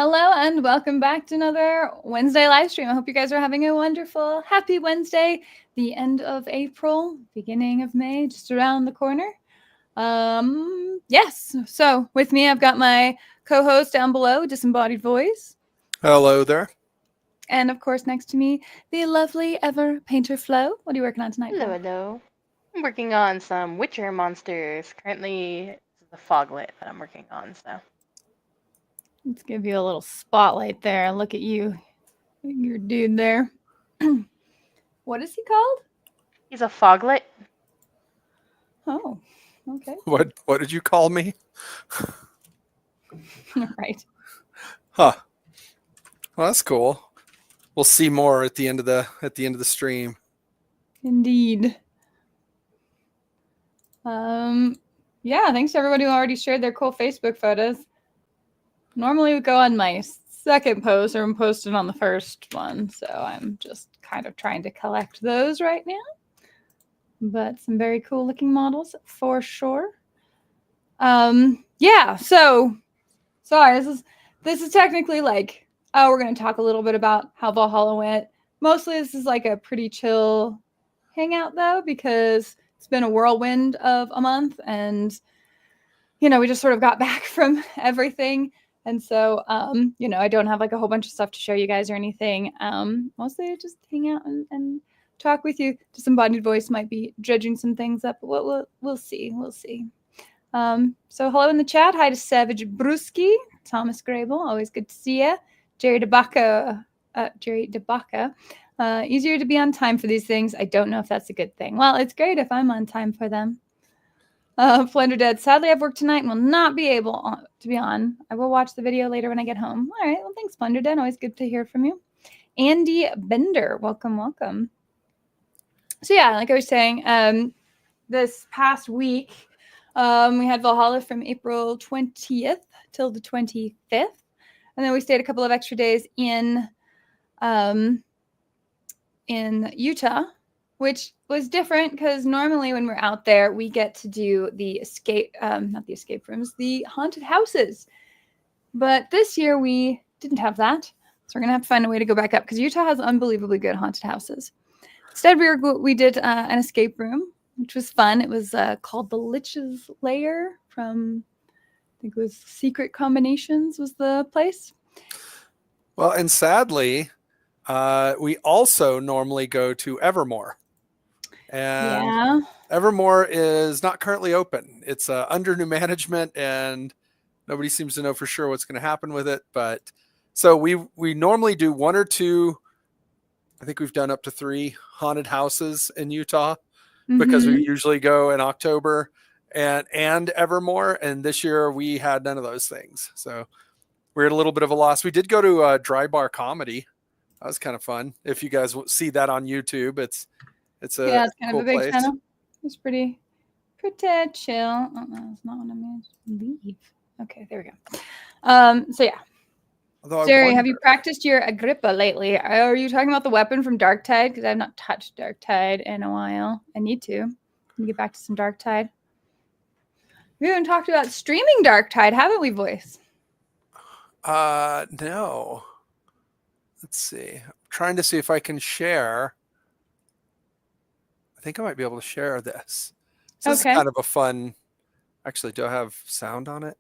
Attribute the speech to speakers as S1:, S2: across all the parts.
S1: Hello and welcome back to another Wednesday live stream. I hope you guys are having a wonderful, happy Wednesday. The end of April, beginning of May, just around the corner. Yes. So with me, I've got my co-host down below, Disembodied Voice.
S2: Hello there.
S1: And of course, next to me, the lovely Ever Painter Flo. What are you working on tonight,
S3: Hello,
S1: Flo?
S3: hello. I'm working on some Witcher monsters. Currently, it's the Foglet that I'm working on, so.
S1: Let's give you a little spotlight there. Look at you, your dude there. What is he called?
S3: He's a Foglet.
S1: Oh, okay.
S2: What did you call me?
S1: Right.
S2: Huh. Well, that's cool. We'll see more at the end of the stream.
S1: Indeed. Yeah, thanks to everybody who already shared their cool Facebook photos. Normally we go on my second post or I'm posted on the first one, so I'm just kind of trying to collect those right now. But some very cool looking models for sure. Yeah, so sorry, this is technically like, oh, we're gonna talk a little bit about how Valhalla went. Mostly this is like a pretty chill hangout though, because it's been a whirlwind of a month and we just sort of got back from everything. And so, I don't have like a whole bunch of stuff to show you guys or anything. Mostly just hang out and talk with you. Disembodied Voice might be dredging some things up, but we'll see. We'll see. So hello in the chat. Hi to Savage Brewski, Thomas Grable. Always good to see you. Jerry DeBaca. Easier to be on time for these things. I don't know if that's a good thing. Well, it's great if I'm on time for them. Flender Dead. Sadly, I've worked tonight and will not be able to be on. I will watch the video later when I get home. All right. Well, thanks, Flender Dead. Always good to hear from you. Andy Bender. Welcome, welcome. So yeah, like I was saying, this past week, we had Valhalla from April 20th till the 25th. And then we stayed a couple of extra days in Utah, which was different because normally when we're out there, we get to do the not the escape rooms, the haunted houses. But this year we didn't have that. So we're going to have to find a way to go back up because Utah has unbelievably good haunted houses. Instead, we did an escape room, which was fun. It was called the Lich's Lair from, I think it was Secret Combinations was the place.
S2: Well, and sadly, we also normally go to Evermore. And
S1: yeah.
S2: Evermore is not currently open. It's under new management and nobody seems to know for sure what's going to happen with it. But so we normally do one or two, I think we've done up to 3 haunted houses in Utah because we usually go in October and Evermore. And this year we had none of those things. So we're at a little bit of a loss. We did go to Dry Bar Comedy. That was kind of fun. If you guys see that on YouTube, it's
S1: it's
S2: kind
S1: of a big channel. It's pretty chill. Oh, no, that's not what I meant. Leave. Okay, there we go. So yeah. Although Jerry, have you practiced your Agrippa lately? Are you talking about the weapon from Darktide? Because I've not touched Darktide in a while. I need to. Get back to some Darktide. We haven't talked about streaming Darktide, haven't we, Voice?
S2: No. Let's see. I'm trying to see if I can share. I think I might be able to share this. So this is kind of a fun. Actually, do I have sound on it?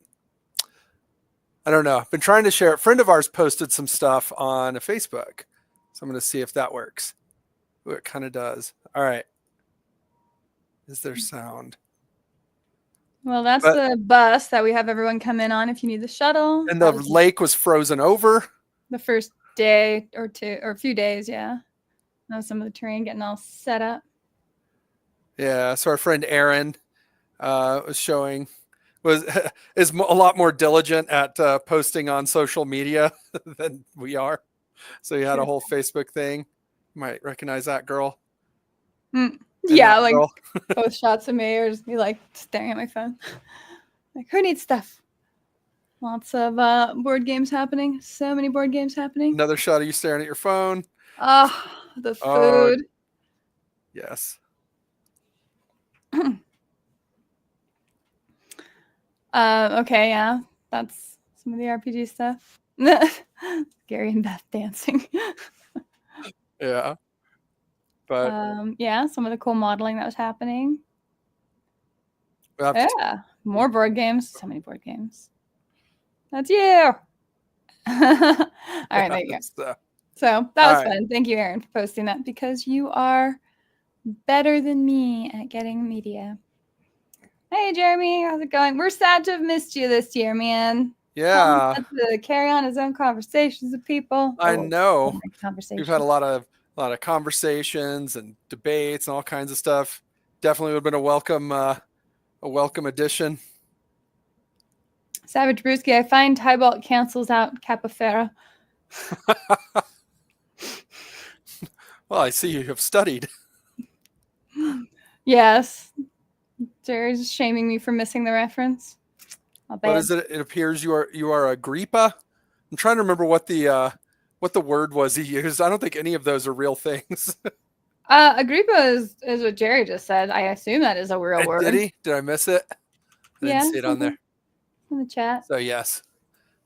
S2: I don't know. I've been trying to share. A friend of ours posted some stuff on Facebook. So I'm going to see if that works. Ooh, it kind of does. All right. Is there sound?
S1: Well, that's the bus that we have everyone come in on if you need the shuttle.
S2: And the lake was frozen over.
S1: The first day or two, or a few days, yeah. Now some of the terrain getting all set up.
S2: Yeah, so our friend Aaron was showing is a lot more diligent at posting on social media than we are. So he had a whole Facebook thing. You might recognize that girl.
S1: Yeah, like post shots of me or just be like staring at my phone. Like, who needs stuff? Lots of board games happening. So many board games happening.
S2: Another shot of you staring at your phone.
S1: Oh, the food.
S2: Yes.
S1: Okay, yeah. That's some of the RPG stuff. Gary and Beth dancing.
S2: Yeah. But
S1: Yeah, some of the cool modeling that was happening.
S2: we'll have to
S1: Yeah, more board games. So many board games. That's you. All right, there you go. So that was fun. Thank you, Aaron, for posting that because you are better than me at getting media. Hey, Jeremy, how's it going? We're sad to have missed you this year, man.
S2: Yeah.
S1: Tom had to carry on his own conversations with people.
S2: I know.
S1: Conversations.
S2: We've had a lot of conversations and debates and all kinds of stuff. Definitely would have been a welcome addition.
S1: Savage Brewski, I find Tybalt cancels out Capofera.
S2: Well, I see you have studied.
S1: Yes. Jerry's shaming me for missing the reference.
S2: What is it? It appears you are Agrippa. I'm trying to remember what the word was he used. I don't think any of those are real things.
S1: Agrippa is what Jerry just said. I assume that is a real word.
S2: Did he? Did I miss it? I didn't see it on there.
S1: In the chat.
S2: So yes,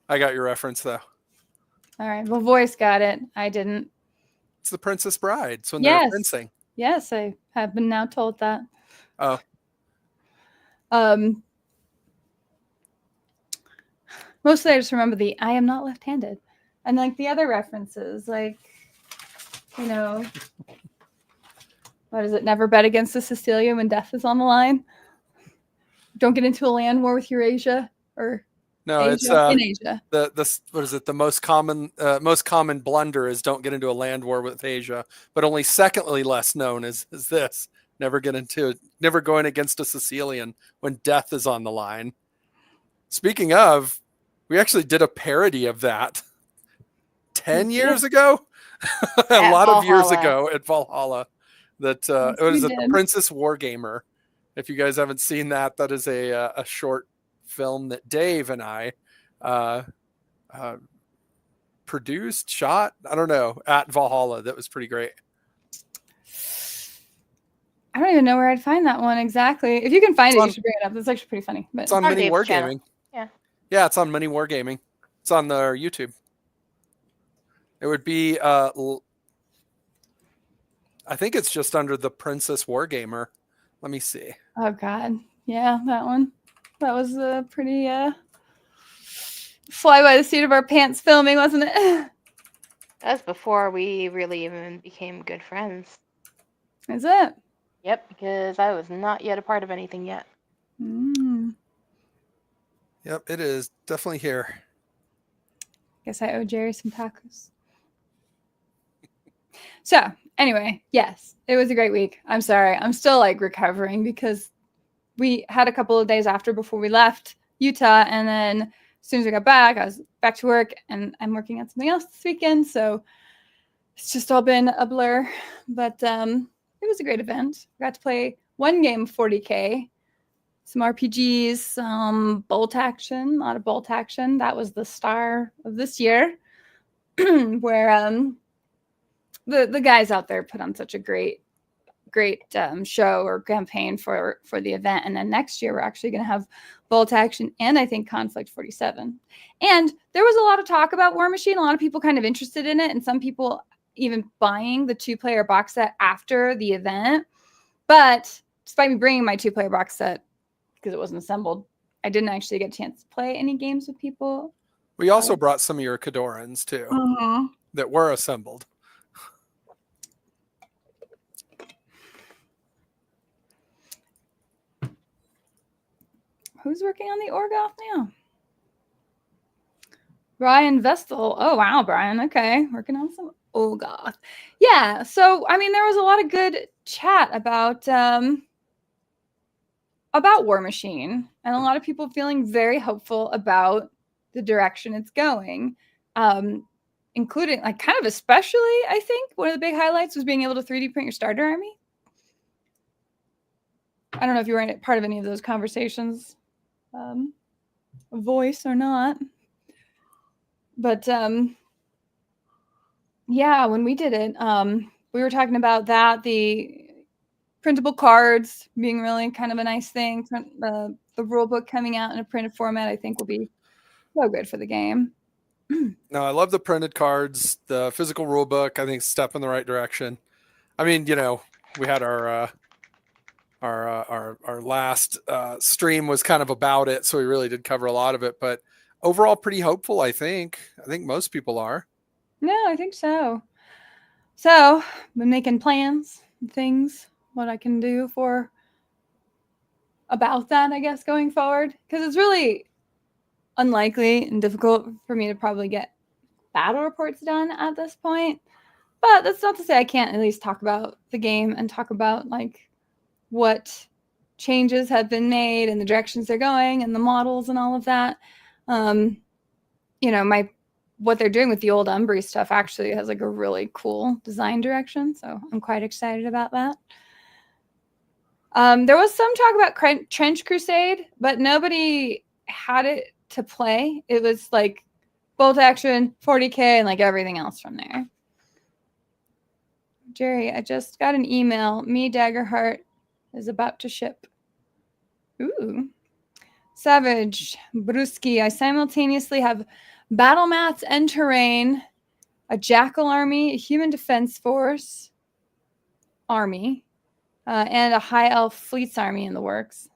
S2: I got your reference though.
S1: All right. Well, Voice got it. I didn't.
S2: It's the Princess Bride. It's when they're fencing.
S1: Yes, I have been now told that.
S2: Oh.
S1: Mostly I just remember the I am not left-handed. And like the other references, like, you know, what is it? Never bet against the Sicilian when death is on the line. Don't get into a land war with Eurasia or
S2: no,
S1: Asia.
S2: It's
S1: in Asia.
S2: The what is it? The most common blunder is don't get into a land war with Asia, but only secondly less known is this. Never going against a Sicilian when death is on the line. Speaking of, we actually did a parody of that 10 years ago, a lot of years ago at Valhalla. That what is it? The Princess Wargamer. If you guys haven't seen that, that is a short film that Dave and I produced, shot, I don't know, at Valhalla. That was pretty great.
S1: I don't even know where I'd find that one exactly. If you can find it, you should bring it up. It's actually pretty funny. But
S2: it's on Mini Wargaming. Yeah, it's on Mini Wargaming. It's on their YouTube. It would be, I think it's just under the Princess Wargamer. Let me see.
S1: Oh God, yeah, that one. That was a pretty fly by the seat of our pants filming, wasn't it?
S3: That was before we really even became good friends.
S1: Is it?
S3: Yep, because I was not yet a part of anything yet.
S2: Yep, it is definitely here.
S1: Guess I owe Jerry some tacos. So anyway, yes, it was a great week. I'm sorry. I'm still like recovering because we had a couple of days after before we left Utah. And then as soon as we got back, I was back to work and I'm working on something else this weekend. So it's just all been a blur, but it was a great event. We got to play one game of 40K, some RPGs, some bolt action, a lot of bolt action. That was the star of this year where the guys out there put on such a great show or campaign for the event. And then next year, we're actually going to have bolt action and I think Conflict 47. And there was a lot of talk about War Machine. A lot of people kind of interested in it. And some people even buying the 2-player box set after the event. But despite me bringing my 2-player box set, because it wasn't assembled, I didn't actually get a chance to play any games with people.
S2: We also brought some of your Khadorans too that were assembled.
S1: Who's working on the Orgoth now? Brian Vestal. Oh, wow, Brian. Okay. Working on some Orgoth. Yeah. So, I mean, there was a lot of good chat about War Machine and a lot of people feeling very hopeful about the direction it's going, including like kind of especially, I think, one of the big highlights was being able to 3D print your starter army. I don't know if you were in part of any of those conversations. Voice or not, but yeah, when we did it, we were talking about that, the printable cards being really kind of a nice thing. The rule book coming out in a printed format, I think, will be so good for the game.
S2: No, I love the printed cards, the physical rule book. I think it's a step in the right direction. I mean, we had our last stream was kind of about it, so we really did cover a lot of it. But overall, pretty hopeful. I think most people are.
S1: No, I think so. So, been making plans and things, what I can do for about that, I guess, going forward. Because it's really unlikely and difficult for me to probably get battle reports done at this point. But that's not to say I can't at least talk about the game and talk about like what changes have been made and the directions they're going and the models and all of that. What they're doing with the old Umbry stuff actually has like a really cool design direction, so I'm quite excited about that. There was some talk about Trench Crusade, but nobody had it to play. It was like bolt action, 40k, and like everything else from there. Jerry, I just got an email. Me, Daggerheart, is about to ship. Ooh. Savage, Brusky, I simultaneously have battle mats and terrain, a jackal army, a human defense force army, and a high elf fleets army in the works.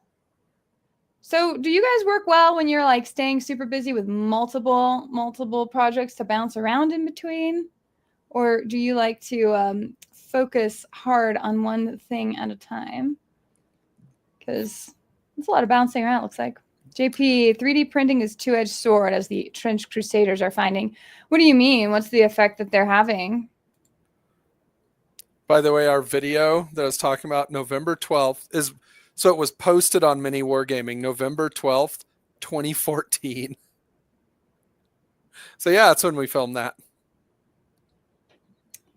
S1: So do you guys work well when you're like staying super busy with multiple projects to bounce around in between? Or do you like to focus hard on one thing at a time? Because it's a lot of bouncing around, it looks like. JP, 3D printing is two-edged sword, as the Trench Crusaders are finding. What do you mean? What's the effect that they're having?
S2: By the way, our video that I was talking about, November 12th, it was posted on Mini Wargaming, November 12th, 2014. So yeah, that's when we filmed that.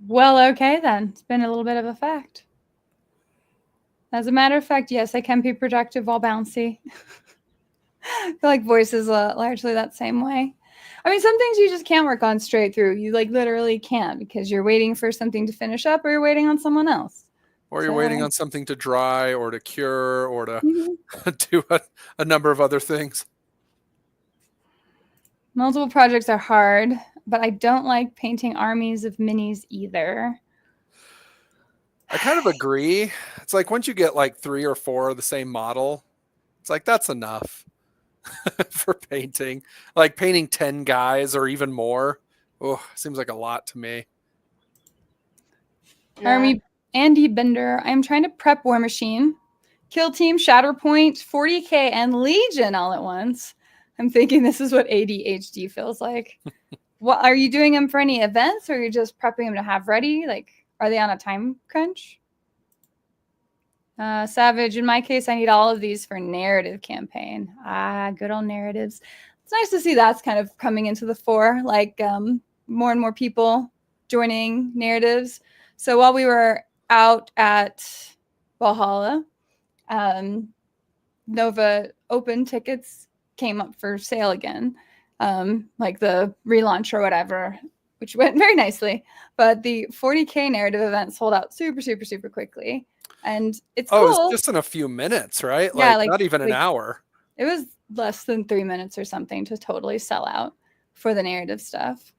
S1: Well, okay then. It's been a little bit of a fact. As a matter of fact, yes, I can be productive while bouncy. I feel like voice is largely that same way. I mean, some things you just can't work on straight through. You like literally can't because you're waiting for something to finish up or you're waiting on someone else.
S2: Or you're waiting on something to dry or to cure or to do a number of other things.
S1: Multiple projects are hard, but I don't like painting armies of minis either.
S2: I kind of agree. It's like once you get like 3 or 4 of the same model, it's like that's enough for painting. Like painting 10 guys or even more. Oh, seems like a lot to me.
S1: Army Andy Bender. I am trying to prep War Machine, Kill Team, Shatterpoint, 40k, and Legion all at once. I'm thinking this is what ADHD feels like. What are you doing them for any events, or are you just prepping them to have ready? Like, are they on a time crunch? Savage, in my case, I need all of these for narrative campaign. Good old narratives. It's nice to see that's kind of coming into the fore, like more and more people joining narratives. So while we were out at Valhalla, Nova Open tickets came up for sale again, like the relaunch or whatever, which went very nicely. But the 40k narrative event sold out super, super, super quickly. And it's cool.
S2: It's just in a few minutes, right?
S1: Yeah,
S2: like not even an hour.
S1: It was less than 3 minutes or something to totally sell out for the narrative stuff.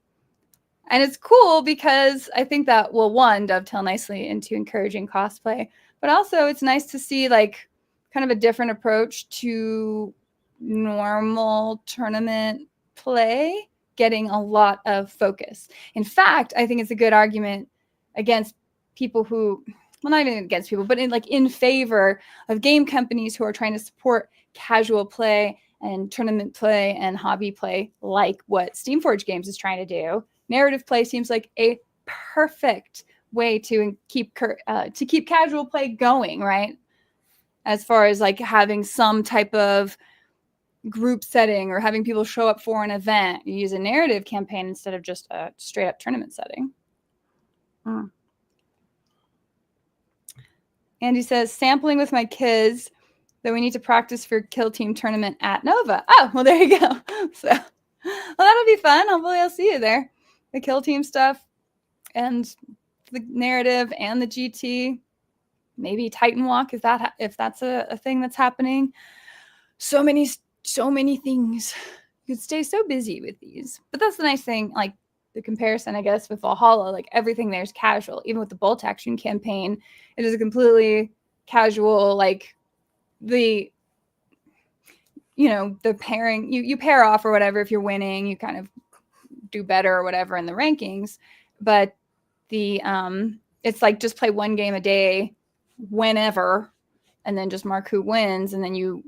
S1: And it's cool because I think that will, one, dovetail nicely into encouraging cosplay, but also it's nice to see like kind of a different approach to normal tournament play getting a lot of focus. In fact, I think it's a good argument against people who, well, not even against people, but in favor of game companies who are trying to support casual play and tournament play and hobby play, like what Steamforge Games is trying to do. Narrative play seems like a perfect way to keep casual play going, right? As far as like having some type of group setting or having people show up for an event, you use a narrative campaign instead of just a straight up tournament setting. Andy says, sampling with my kids that we need to practice for Kill Team tournament at Nova. Oh, well, there you go. So, well, that'll be fun. Hopefully I'll see you there. The Kill Team stuff and the narrative and the GT, maybe Titan Walk, if that's a thing that's happening. So many things you could stay so busy with these. But that's the nice thing, like the comparison, I guess, with Valhalla, like everything there's casual. Even with the bolt action campaign, it is a completely casual, like the the pairing, you pair off or whatever. If you're winning, you kind of do better or whatever in the rankings. But the it's like just play one game a day whenever, and then just mark who wins, and then you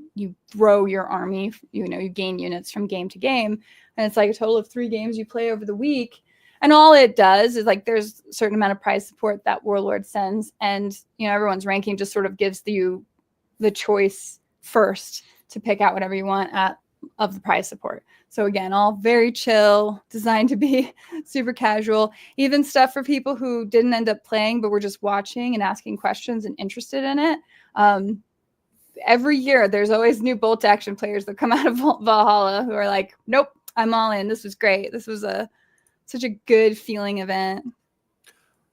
S1: grow your army. You gain units from game to game, and it's like a total of 3 games you play over the week. And all it does is like there's a certain amount of prize support that Warlord sends, and everyone's ranking just sort of gives you the choice first to pick out whatever you want of the prize support. So again, all very chill, designed to be super casual. Even stuff for people who didn't end up playing but were just watching and asking questions and interested in it. Every year, there's always new bolt action players that come out of Valhalla who are like, "Nope, I'm all in. This was great. This was such a good feeling event."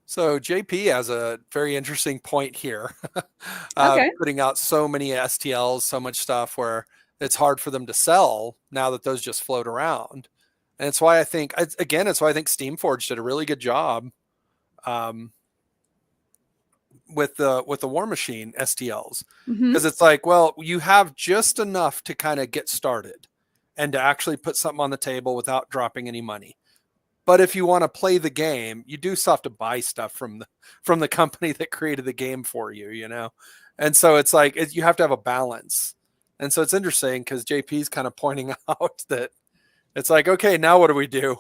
S2: So JP has a very interesting point here.
S1: Okay.
S2: Putting out so many STLs, so much stuff where it's hard for them to sell now that those just float around. And it's why I think Steamforged did a really good job with the War Machine STLs. Because it's like, well, you have just enough to kind of get started and to actually put something on the table without dropping any money. But if you want to play the game, you do still have to buy stuff from the company that created the game for you, And so it's like you have to have a balance. And so it's interesting because JP's kind of pointing out that it's like, okay, now what do we do?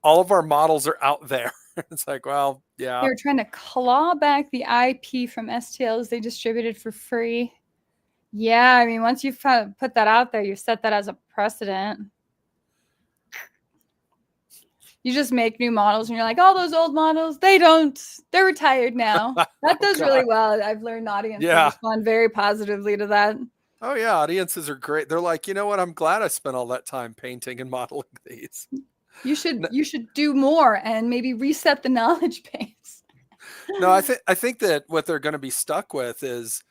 S2: All of our models are out there. It's like, well, yeah.
S1: They were trying to claw back the IP from STLs they distributed for free. Yeah, I mean, once you've put that out there, you set that as a precedent. You just make new models and you're like, oh, those old models, they're retired now. That does really well. I've learned audiences respond very positively to that.
S2: Oh yeah, audiences are great. They're like, you know what? I'm glad I spent all that time painting and modeling these.
S1: You should do more and maybe reset the knowledge base.
S2: No, I think that what they're going to be stuck with is,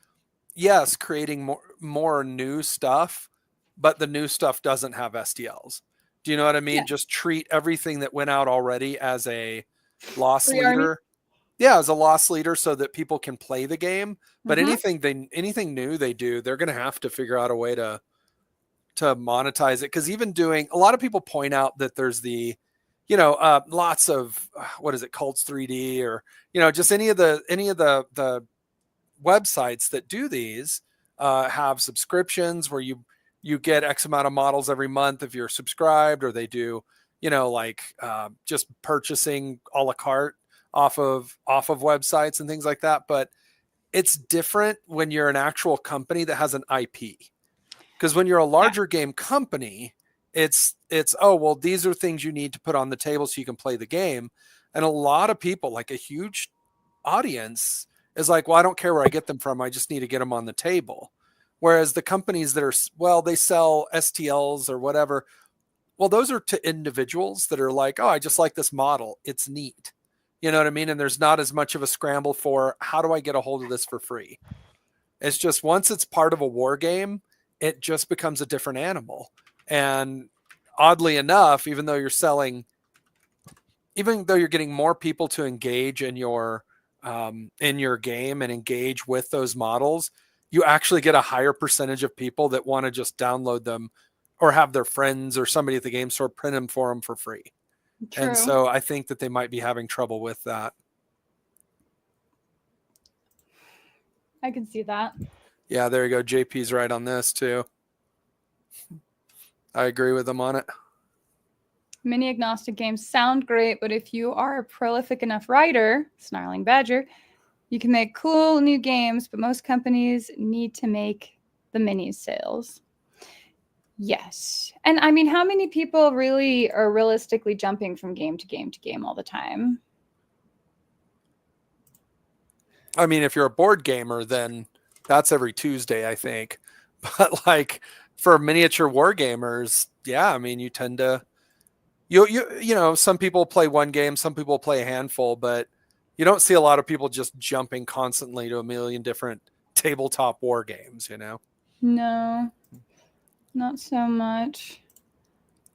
S2: yes, creating more new stuff, but the new stuff doesn't have STLs. Do you know what I mean? Yeah. Just treat everything that went out already as a loss leader. Army. Yeah, as a loss leader so that people can play the game. But anything new they do, they're going to have to figure out a way to monetize it. Because even a lot of people point out that there's the, lots of, what is it, Cults 3D or, just any of the websites that do these have subscriptions where you get X amount of models every month if you're subscribed, or they do, just purchasing a la carte off of websites and things like that. But it's different when you're an actual company that has an IP. Because when you're a larger game company, it's, oh, well, these are things you need to put on the table so you can play the game. And a lot of people, like a huge audience, is like, well, I don't care where I get them from. I just need to get them on the table. Whereas the companies that are, well, they sell STLs or whatever. Well, those are to individuals that are like, oh, I just like this model. It's neat. You know what I mean? And there's not as much of a scramble for how do I get a hold of this for free? It's just once it's part of a war game, it just becomes a different animal. And oddly enough, even though you're getting more people to engage in your game and engage with those models, you actually get a higher percentage of people that want to just download them or have their friends or somebody at the game store print them for them for free. True. And so I think that they might be having trouble with that.
S1: I can see that.
S2: Yeah, there you go. JP's right on this too. I agree with him on it.
S1: Mini agnostic games sound great, but if you are a prolific enough writer, Snarling Badger, you can make cool new games, but most companies need to make the minis sales. Yes. And I mean, how many people really are realistically jumping from game to game to game all the time?
S2: I mean, if you're a board gamer, then that's every Tuesday, I think. But like for miniature war gamers, yeah, I mean, you tend to, some people play one game, some people play a handful, but you don't see a lot of people just jumping constantly to a million different tabletop war games,
S1: No, not so much.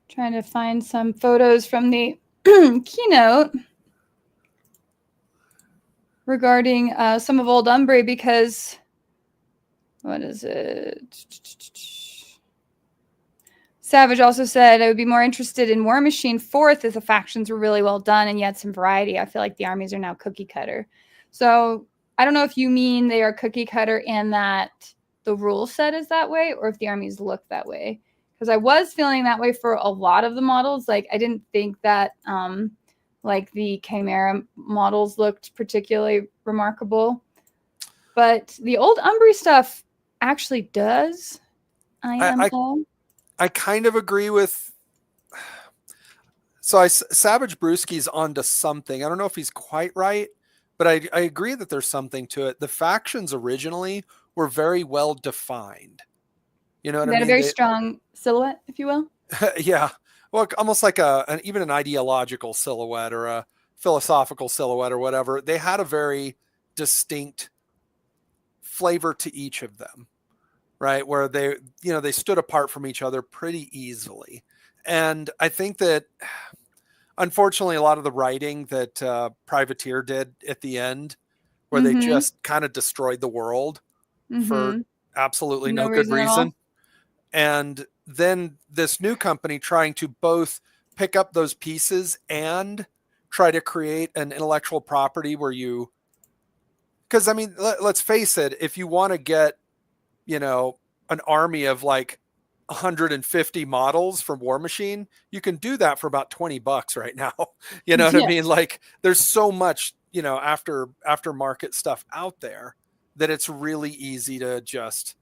S1: Trying to find some photos from the keynote regarding some of Old Umbry, because what is it? Savage also said, I would be more interested in War Machine 4th if the factions were really well done and yet some variety. I feel like the armies are now cookie cutter. So I don't know if you mean they are cookie cutter and that the rule set is that way, or if the armies look that way. Because I was feeling that way for a lot of the models. Like, I didn't think that like the Chimera models looked particularly remarkable. But the Old Umbry stuff actually does.
S2: I kind of agree with. So Savage Brewski's onto something. I don't know if he's quite right, but I agree that there's something to it. The factions originally were very well defined. You know what I mean?
S1: They had a very strong silhouette, if you will.
S2: Yeah. Well, almost like even an ideological silhouette or a philosophical silhouette or whatever. They had a very distinct flavor to each of them, right? Where they stood apart from each other pretty easily. And I think that, unfortunately, a lot of the writing that Privateer did at the end, where they just kind of destroyed the world for absolutely no good reason. And then this new company trying to both pick up those pieces and try to create an intellectual property where because I mean, let's face it, if you want to get, an army of like 150 models from War Machine, you can do that for about $20 right now. You know what I mean? Like, there's so much, aftermarket stuff out there that it's really easy to just,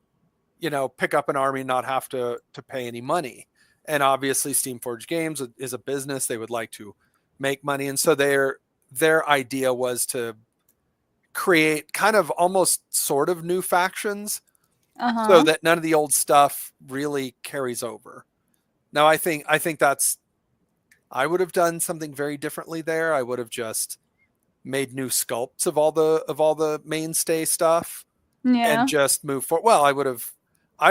S2: pick up an army and not have to pay any money. And obviously Steamforged Games is a business. They would like to make money. And so their idea was to create kind of almost sort of new factions so that none of the old stuff really carries over. Now, I think I would have done something very differently there. I would have just made new sculpts of all the mainstay stuff and just move forward. Well, I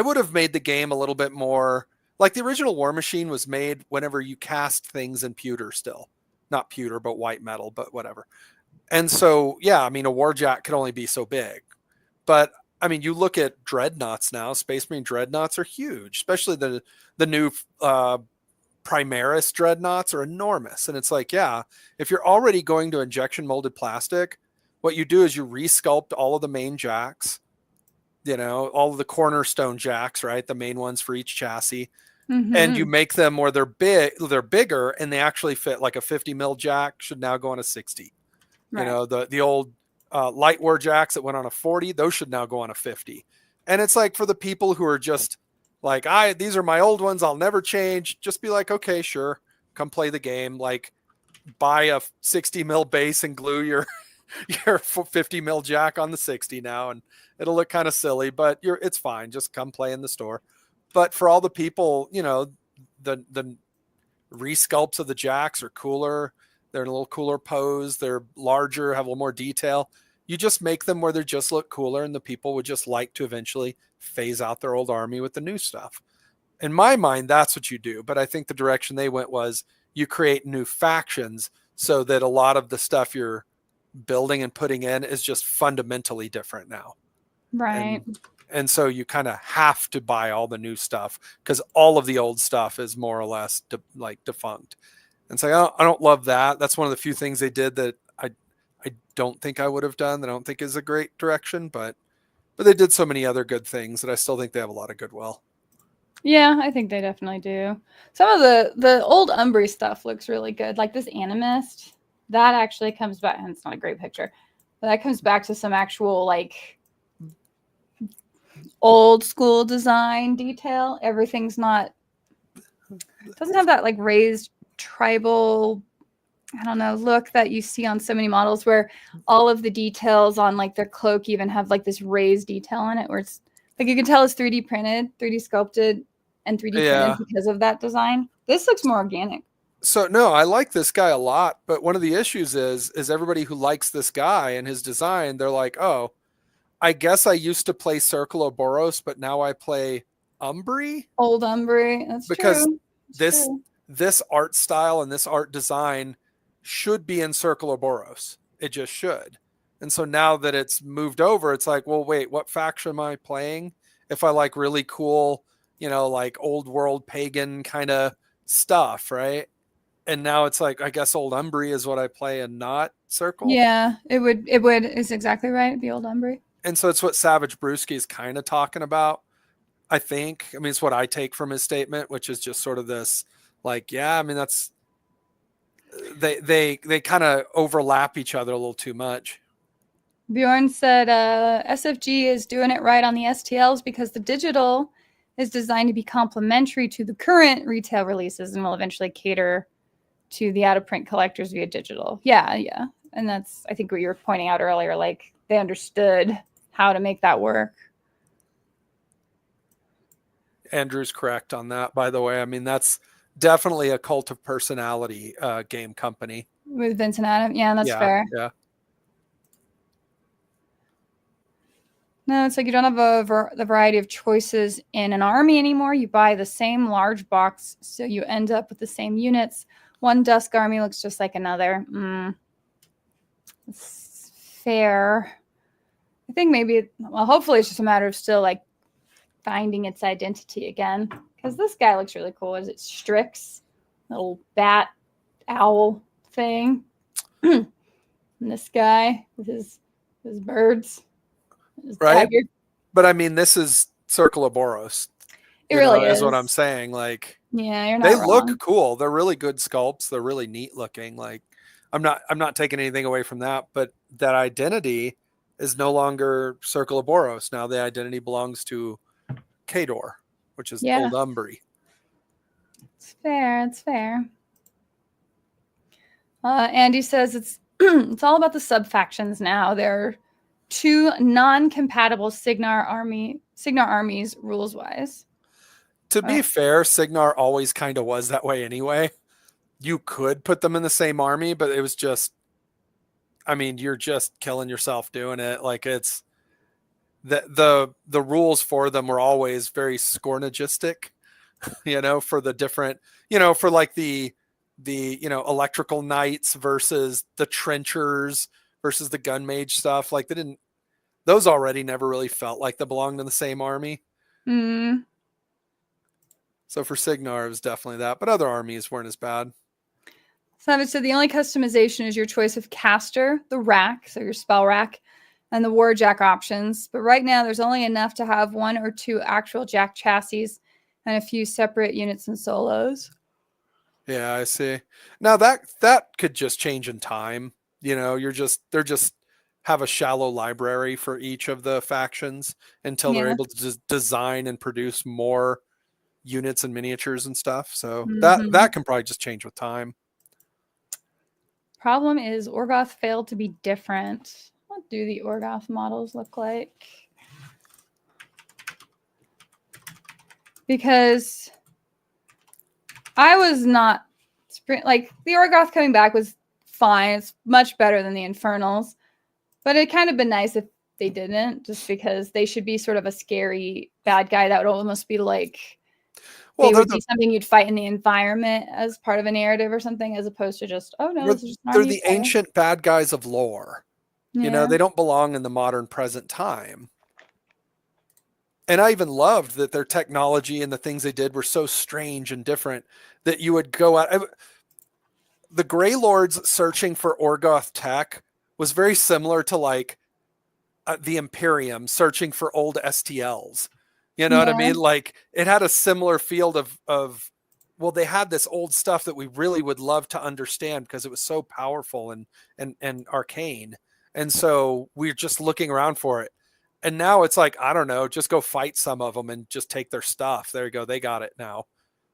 S2: would have made the game a little bit more like the original War Machine was made whenever you cast things in pewter still. Not pewter, but white metal, but whatever. And so, yeah, I mean, a Warjack could only be so big. But I mean, you look at dreadnoughts now. Space Marine dreadnoughts are huge, especially the new Primaris dreadnoughts are enormous. And it's like, yeah, if you're already going to injection molded plastic, what you do is you resculpt all of the main jacks, all of the cornerstone jacks, right? The main ones for each chassis. And you make them where they're bigger, and they actually fit. Like a 50 mil jack should now go on a 60. Right. The old light war jacks that went on a 40, those should now go on a 50. And it's like, for the people who are just like, these are my old ones, I'll never change, just be like, okay, sure, come play the game. Like, buy a 60 mil base and glue your 50 mil jack on the 60 now, and it'll look kind of silly, but it's fine. Just come play in the store. But for all the people, the resculpts of the jacks are cooler. They're in a little cooler pose. They're larger, have a little more detail. You just make them where they just look cooler, and the people would just like to eventually phase out their old army with the new stuff. In my mind, that's what you do. But I think the direction they went was you create new factions so that a lot of the stuff you're building and putting in is just fundamentally different now.
S1: Right.
S2: And so you kind of have to buy all the new stuff because all of the old stuff is more or less defunct. And so I don't love that. That's one of the few things they did that I don't think I would have done. That I don't think is a great direction, but they did so many other good things that I still think they have a lot of goodwill.
S1: Yeah, I think they definitely do. Some of the old Umbry stuff looks really good. Like this Animist, that actually comes back, and it's not a great picture, but that comes back to some actual like old school design detail. Everything's not, doesn't have that like raised tribal, I don't know, look that you see on so many models where all of the details on like their cloak even have like this raised detail on it where it's like you can tell it's 3D printed, 3D sculpted, and 3D printed because of that design. This looks more organic.
S2: So no, I like this guy a lot, but one of the issues is everybody who likes this guy and his design, they're like, oh, I guess I used to play Circle Boros, but now I play Umbry.
S1: Old Umbry. That's
S2: because
S1: true.
S2: this this art style and this art design should be in Circle of Boros. It just should. And so now that it's moved over, it's like, well, wait, what faction am I playing? If I like really cool, like old world pagan kind of stuff, right? And now it's like, I guess Old Umbry is what I play and not Circle.
S1: Yeah, it would is exactly right. The Old Umbry.
S2: And so it's what Savage Brewski is kind of talking about, I think. I mean, it's what I take from his statement, which is just sort of this, like, yeah, I mean, that's they kind of overlap each other a little too much.
S1: Bjorn said SFG is doing it right on the STLs because the digital is designed to be complementary to the current retail releases and will eventually cater to the out-of-print collectors via digital. Yeah. And that's, I think, what you were pointing out earlier. Like, they understood how to make that work.
S2: Andrew's correct on that, by the way. I mean, that's definitely a Cult of Personality game company.
S1: With Vincent Adam. Yeah, that's fair.
S2: Yeah.
S1: No, it's like you don't have the variety of choices in an army anymore. You buy the same large box, so you end up with the same units. One Dusk army looks just like another. It's fair. I think maybe, well, hopefully it's just a matter of still like finding its identity again. Because this guy looks really cool. Is it Strix? Little bat owl thing. And this guy with his birds.
S2: Right. Tiger. But I mean, this is Circle of Boros.
S1: It really
S2: is what I'm saying. Like,
S1: yeah, you're not
S2: they
S1: wrong.
S2: Look cool. They're really good sculpts. They're really neat looking. Like, I'm not taking anything away from that, but that identity is no longer Circle of Boros. Now the identity belongs to Khador, which is Old Umbry.
S1: It's fair. It's fair. Andy says it's it's all about the sub factions now. They're 2 non-compatible Signar armies rules wise.
S2: To be fair, Signar always kind of was that way anyway. You could put them in the same army, but it was just, I mean, you're just killing yourself doing it. Like, it's the rules for them were always very scornagistic, for the different, for like the electrical knights versus the trenchers versus the gun mage stuff. Like, those already never really felt like they belonged in the same army. So for Signar, it was definitely that, but other armies weren't as bad.
S1: Savage said the only customization is your choice of caster, the rack, so your spell rack, and the warjack options. But right now, there's only enough to have 1 or 2 actual jack chassis and a few separate units and solos.
S2: Yeah, I see. Now that could just change in time. They're just have a shallow library for each of the factions until they're able to just design and produce more units and miniatures and stuff. So that can probably just change with time.
S1: Problem is Orgoth failed to be different. What do the Orgoth models look like? Because I was not like, the Orgoth coming back was fine. It's much better than the Infernals, but it kind of been nice if they didn't, just because they should be sort of a scary bad guy that would almost be like, well, they would be something you'd fight in the environment as part of a narrative or something, as opposed to just, oh no,
S2: they're the ancient bad guys of lore. Yeah. They don't belong in the modern present time. And I even loved that their technology and the things they did were so strange and different that you would go out. The Grey Lords searching for Orgoth tech was very similar to like the Imperium searching for old STLs. You know what I mean? Like, it had a similar field of, well, they had this old stuff that we really would love to understand because it was so powerful and arcane. And so we're just looking around for it. And now it's like, I don't know, just go fight some of them and just take their stuff. There you go. They got it now.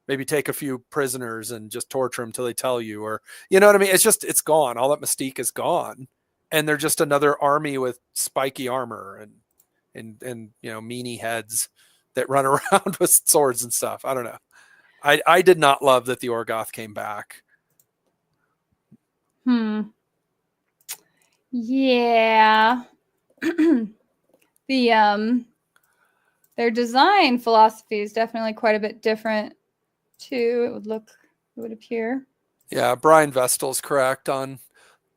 S2: Maybe take a few prisoners and just torture them till they tell you, or, you know what I mean? It's gone. All that mystique is gone. And they're just another army with spiky armor and meanie heads that run around with swords and stuff. I don't know. I did not love that the Orgoth came back.
S1: Yeah. Their design philosophy is definitely quite a bit different too. It would look it would appear.
S2: Yeah, Brian Vestal's correct on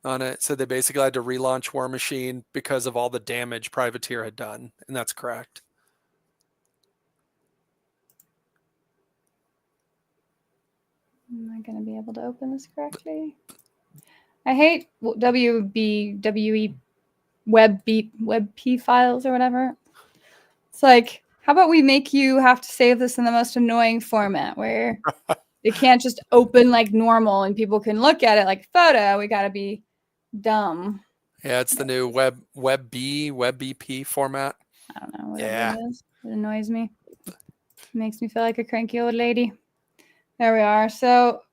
S2: it. So they basically had to relaunch War Machine because of all the damage Privateer had done, and that's correct.
S1: Am I going to be able to open this correctly? I hate WB WebP files or whatever. It's like, how about we make you have to save this in the most annoying format where it can't just open like normal and people can look at it like photo. We got to be dumb.
S2: Yeah, it's the new WebBP format.
S1: I don't know, whatever it is. It annoys me. It makes me feel like a cranky old lady. There we are. So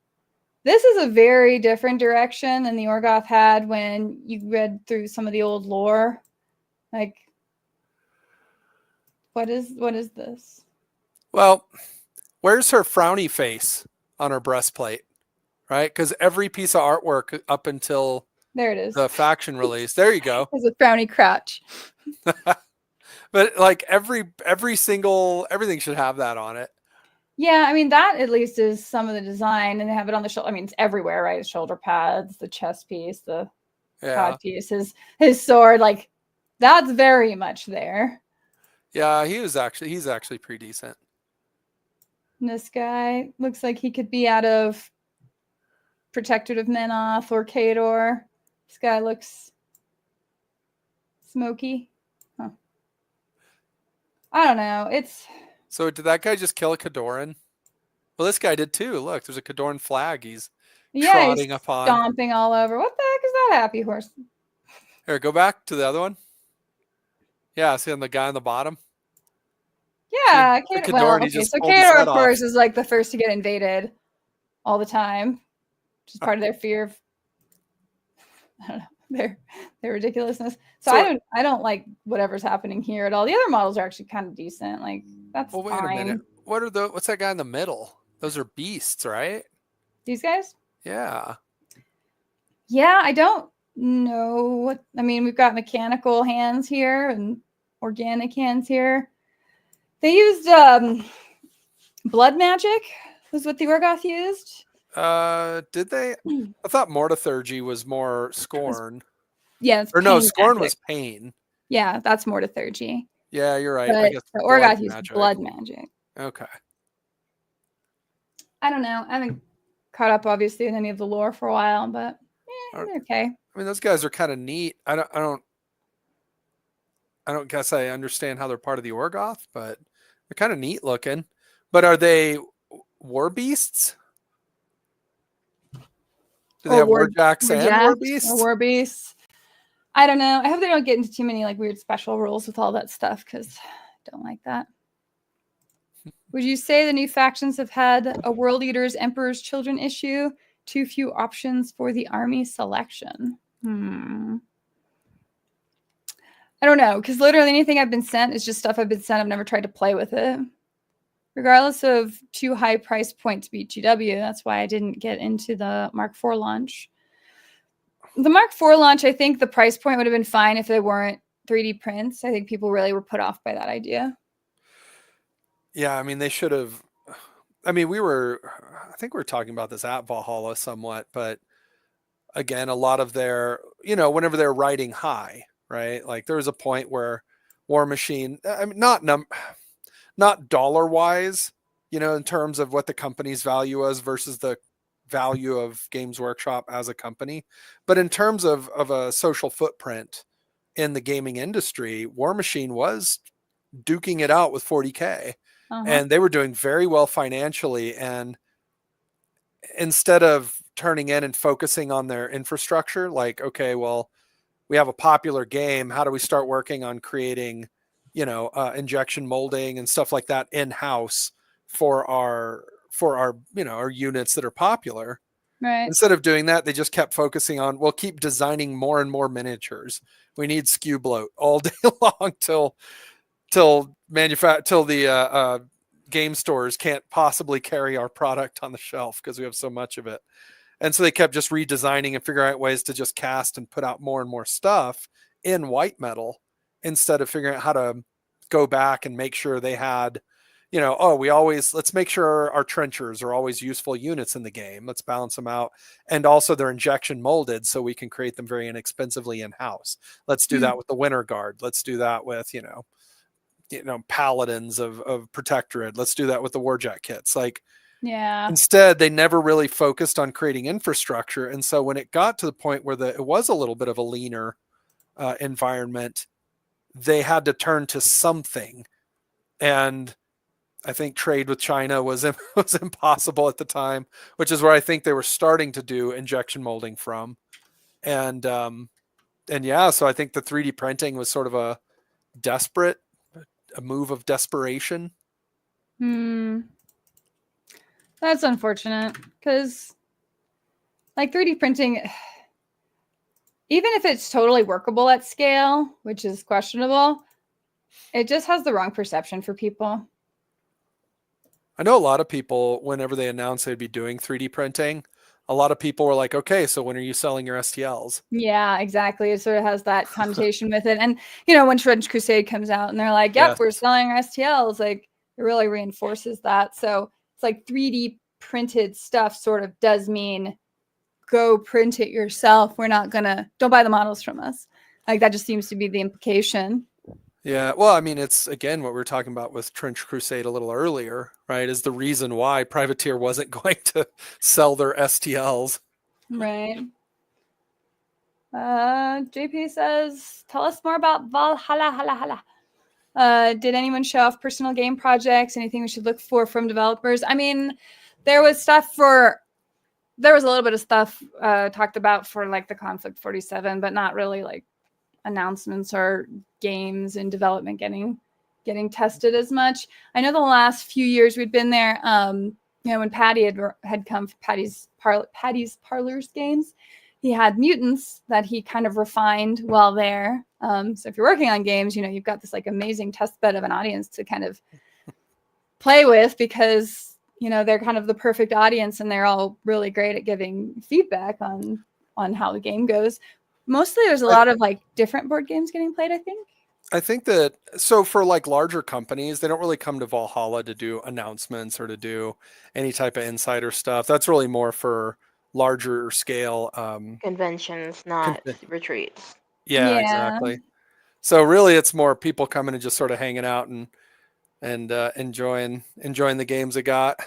S1: this is a very different direction than the Orgoth had when you read through some of the old lore. Like, what is this?
S2: Well, where's her frowny face on her breastplate? Right? Because every piece of artwork up until
S1: there it is,
S2: the faction release, there you go.
S1: There's a frowny crouch.
S2: But like everything should have that on it.
S1: Yeah, I mean, that at least is some of the design, and they have it on the shoulder. I mean, it's everywhere, right? The shoulder pads, the chest piece, the cod piece, his sword, like that's very much there.
S2: Yeah, he's actually pretty decent.
S1: And this guy looks like he could be out of Protectorate of Menoth or Kador. This guy looks smoky. Huh. I don't know.
S2: So did that guy just kill a Kadoran? Well, this guy did too. Look, there's a Kadoran flag. He's trotting up on.
S1: Stomping all over. What the heck is that happy horse?
S2: Here, go back to the other one. Yeah, see on the guy on the bottom?
S1: Yeah,
S2: Kador,
S1: well, okay, so Kador, of course, is like the first to get invaded all the time, which is part of their fear of, I don't know, their ridiculousness. So I don't like whatever's happening here at all. The other models are actually kind of decent. Like that's fine.
S2: Wait a minute. What's that guy in the middle? Those are beasts, right?
S1: These guys?
S2: Yeah.
S1: Yeah, I don't know what. I mean, we've got mechanical hands here and organic hands here. They used blood magic was what the Orgoth used.
S2: Did they? I thought Mortithurgy was more Scorn.
S1: Yeah,
S2: or no, Scorn was Pain.
S1: Yeah, that's Mortithurgy.
S2: Yeah, you're right.
S1: But
S2: I guess
S1: the Orgoth used blood magic.
S2: Okay.
S1: I don't know. I haven't caught up obviously in any of the lore for a while, but they're okay.
S2: I mean, those guys are kind of neat. I don't guess I understand how they're part of the Orgoth, but they're kind of neat looking. But are they war beasts? Do they have warjacks and war beasts?
S1: War beasts. I don't know. I hope they don't get into too many like weird special rules with all that stuff because I don't like that. Would you say the new factions have had a World Eaters Emperor's Children issue? Too few options for the army selection. I don't know, because literally anything I've been sent is just stuff I've been sent. I've never tried to play with it. Regardless of too high price point to beat GW, that's why I didn't get into the Mark IV launch. The Mark IV launch, I think the price point would have been fine if they weren't 3D prints. I think people really were put off by that idea.
S2: Yeah, I mean, they should have. I mean, I think we were talking about this at Valhalla somewhat, but again, a lot of their, whenever they're riding high, right? Like there was a point where War Machine, I mean, not dollar wise, in terms of what the company's value was versus the value of Games Workshop as a company, but in terms of a social footprint in the gaming industry, War Machine was duking it out with 40K. And they were doing very well financially. And instead of turning in and focusing on their infrastructure, like, okay, well, we have a popular game. How do we start working on creating, injection molding and stuff like that in-house for our units that are popular?
S1: Right.
S2: Instead of doing that, they just kept focusing on, well, keep designing more and more miniatures. We need skew bloat all day long till the game stores can't possibly carry our product on the shelf because we have so much of it. And so they kept just redesigning and figuring out ways to just cast and put out more and more stuff in white metal instead of figuring out how to go back and make sure they had, let's make sure our trenchers are always useful units in the game. Let's balance them out. And also they're injection molded so we can create them very inexpensively in-house. Let's do that with the Winter Guard. Let's do that with, paladins of Protectorate. Let's do that with the Warjack kits. Like,
S1: Yeah.
S2: instead, they never really focused on creating infrastructure. And so when it got to the point where it was a little bit of a leaner environment, they had to turn to something. And I think trade with China was impossible at the time, which is where I think they were starting to do injection molding from. And yeah, so I think the 3D printing was sort of a move of desperation.
S1: That's unfortunate because, like, 3D printing, even if it's totally workable at scale, which is questionable, it just has the wrong perception for people.
S2: I know a lot of people, whenever they announced they'd be doing 3D printing, a lot of people were like, okay, so when are you selling your STLs?
S1: Yeah, exactly. It sort of has that connotation with it. And, when Trench Crusade comes out and they're like, yep, we're selling our STLs, like, it really reinforces that. So it's like 3D printed stuff sort of does mean go print it yourself. Don't buy the models from us. Like, that just seems to be the implication.
S2: Yeah, well, I mean, it's again what we were talking about with Trench Crusade a little earlier, right? Is the reason why Privateer wasn't going to sell their STLs.
S1: Right. JP says, tell us more about Valhalla. Did anyone show off personal game projects? Anything we should look for from developers? I mean, there was a little bit of stuff talked about for like the Conflict 47, but not really like announcements or games in development getting tested as much. I know the last few years we'd been there, when Patty had come for Patty's Parlors games, he had mutants that he kind of refined while there. So if you're working on games, you've got this like amazing test bed of an audience to kind of play with because, they're kind of the perfect audience and they're all really great at giving feedback on how the game goes. Mostly there's a lot of like different board games getting played, I think.
S2: I think that, so for like larger companies, they don't really come to Valhalla to do announcements or to do any type of insider stuff. That's really more for larger scale
S3: conventions, not retreats.
S2: Yeah, exactly. So really it's more people coming and just sort of hanging out and enjoying the games they got.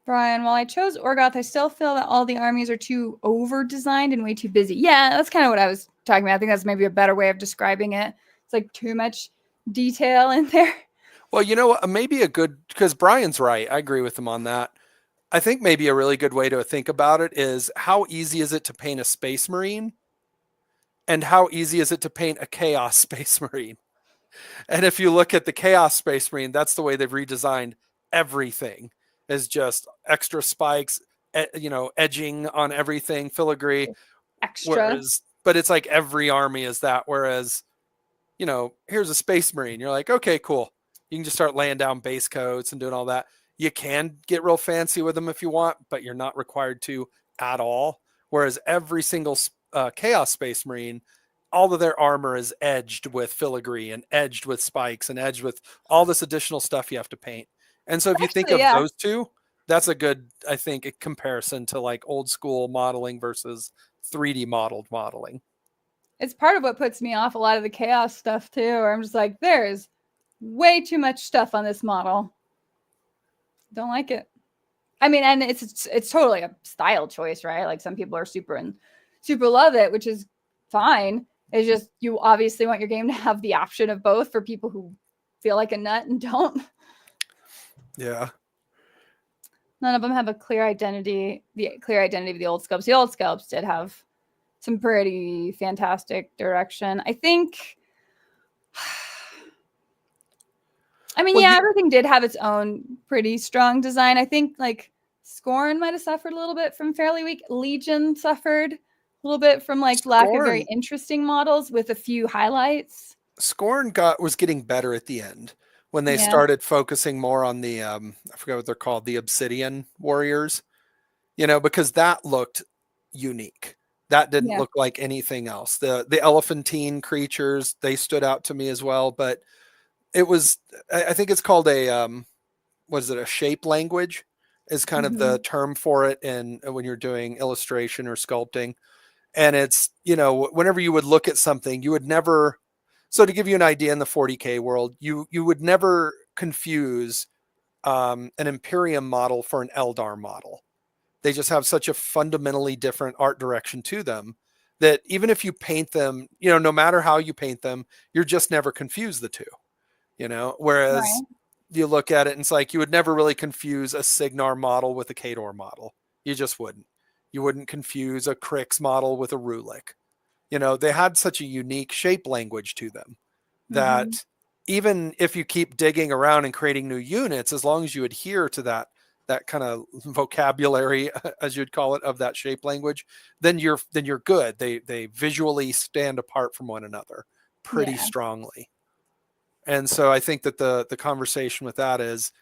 S1: Brian, while I chose Orgoth, I still feel that all the armies are too over-designed and way too busy. Yeah, that's kind of what I was talking about. I think that's maybe a better way of describing it. It's like too much detail in there.
S2: Well, maybe because Brian's right. I agree with him on that. I think maybe a really good way to think about it is how easy is it to paint a Space Marine and how easy is it to paint a Chaos Space Marine? And if you look at the Chaos Space Marine, that's the way they've redesigned everything, is just extra spikes, edging on everything, filigree.
S1: Extra.
S2: But it's like every army is that. Whereas, here's a Space Marine. You're like, okay, cool. You can just start laying down base coats and doing all that. You can get real fancy with them if you want, but you're not required to at all. Whereas every single Chaos Space Marine, all of their armor is edged with filigree and edged with spikes and edged with all this additional stuff you have to paint. And so if you think of those two, that's a good, I think, comparison to like old school modeling versus 3D modeled modeling.
S1: It's part of what puts me off a lot of the Chaos stuff too, where I'm just like, there's way too much stuff on this model. Don't like it. I mean, and it's totally a style choice, right? Like some people are super love it, which is fine. It's just you obviously want your game to have the option of both for people who feel like a nut and don't.
S2: Yeah.
S1: None of them have a clear identity, the clear identity of the old scopes. The old scopes did have some pretty fantastic direction. I think, I mean, everything did have its own pretty strong design. I think like Scorn might have suffered a little bit from fairly weak. Legion suffered a little bit from like lack of very interesting models with a few highlights.
S2: Scorn was getting better at the end when they started focusing more on the I forget what they're called, the Obsidian Warriors, because that looked unique. That didn't look like anything else. The elephantine creatures, they stood out to me as well, but it was, I think it's called a, what is it? A shape language is kind of the term for it. And when you're doing illustration or sculpting, and it's, whenever you would look at something, you would never, so to give you an idea, in the 40K world, you would never confuse an Imperium model for an Eldar model. They just have such a fundamentally different art direction to them that even if you paint them, no matter how you paint them, you're just never confuse the two, whereas
S1: Right.
S2: you look at it and it's like, you would never really confuse a Signar model with a Khador model. You just wouldn't. You wouldn't confuse a Krix model with a Rulik. They had such a unique shape language to them that even if you keep digging around and creating new units, as long as you adhere to that kind of vocabulary, as you'd call it, of that shape language, then you're good. They visually stand apart from one another pretty strongly. And so I think that the conversation with that is,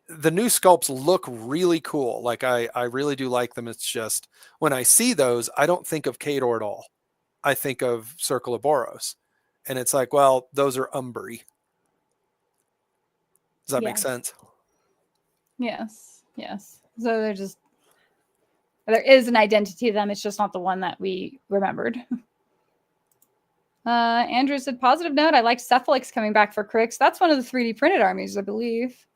S2: the new sculpts look really cool. Like I really do like them. It's just when I see those, I don't think of Khador at all. I think of Circle of Boros. And it's like, well, those are Umbri. Does that make sense?
S1: Yes. So there is an identity to them. It's just not the one that we remembered. Andrew said, positive note, I like Cephalix coming back for Krix. That's one of the 3D printed armies, I believe.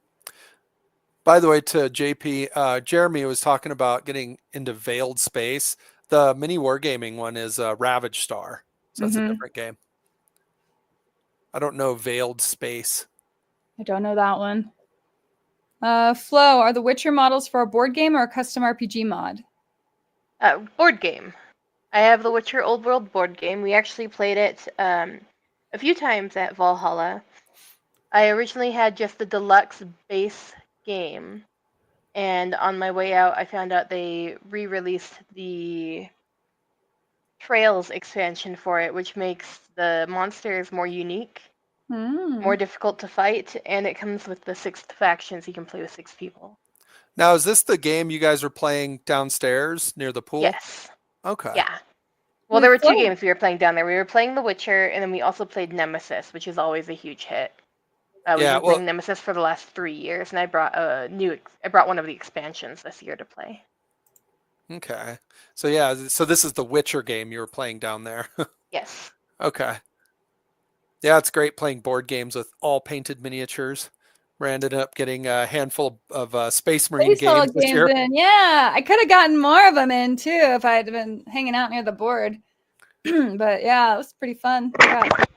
S2: By the way, to JP, Jeremy was talking about getting into Veiled Space. The mini wargaming one is Ravage Star. So that's a different game. I don't know Veiled Space.
S1: I don't know that one. Flo, are the Witcher models for a board game or a custom RPG mod?
S3: Board game. I have the Witcher Old World board game. We actually played it a few times at Valhalla. I originally had just the deluxe base game, and on my way out, I found out they re-released the Trails expansion for it, which makes the monsters more unique, more difficult to fight, and it comes with the 6 factions. You can play with 6 people.
S2: Now, is this the game you guys were playing downstairs near the pool?
S3: Yes.
S2: Okay.
S3: Yeah. Well, there were 2 games we were playing down there. We were playing The Witcher, and then we also played Nemesis, which is always a huge hit. We've been playing Nemesis for the last 3 years, and I brought one of the expansions this year to play.
S2: Okay. So so this is the Witcher game you were playing down there.
S3: Yes.
S2: Okay. Yeah, it's great playing board games with all painted miniatures. We ended up getting a handful of Space Marine games this year.
S1: Yeah, I could have gotten more of them in too if I had been hanging out near the board. But yeah, it was pretty fun. We got at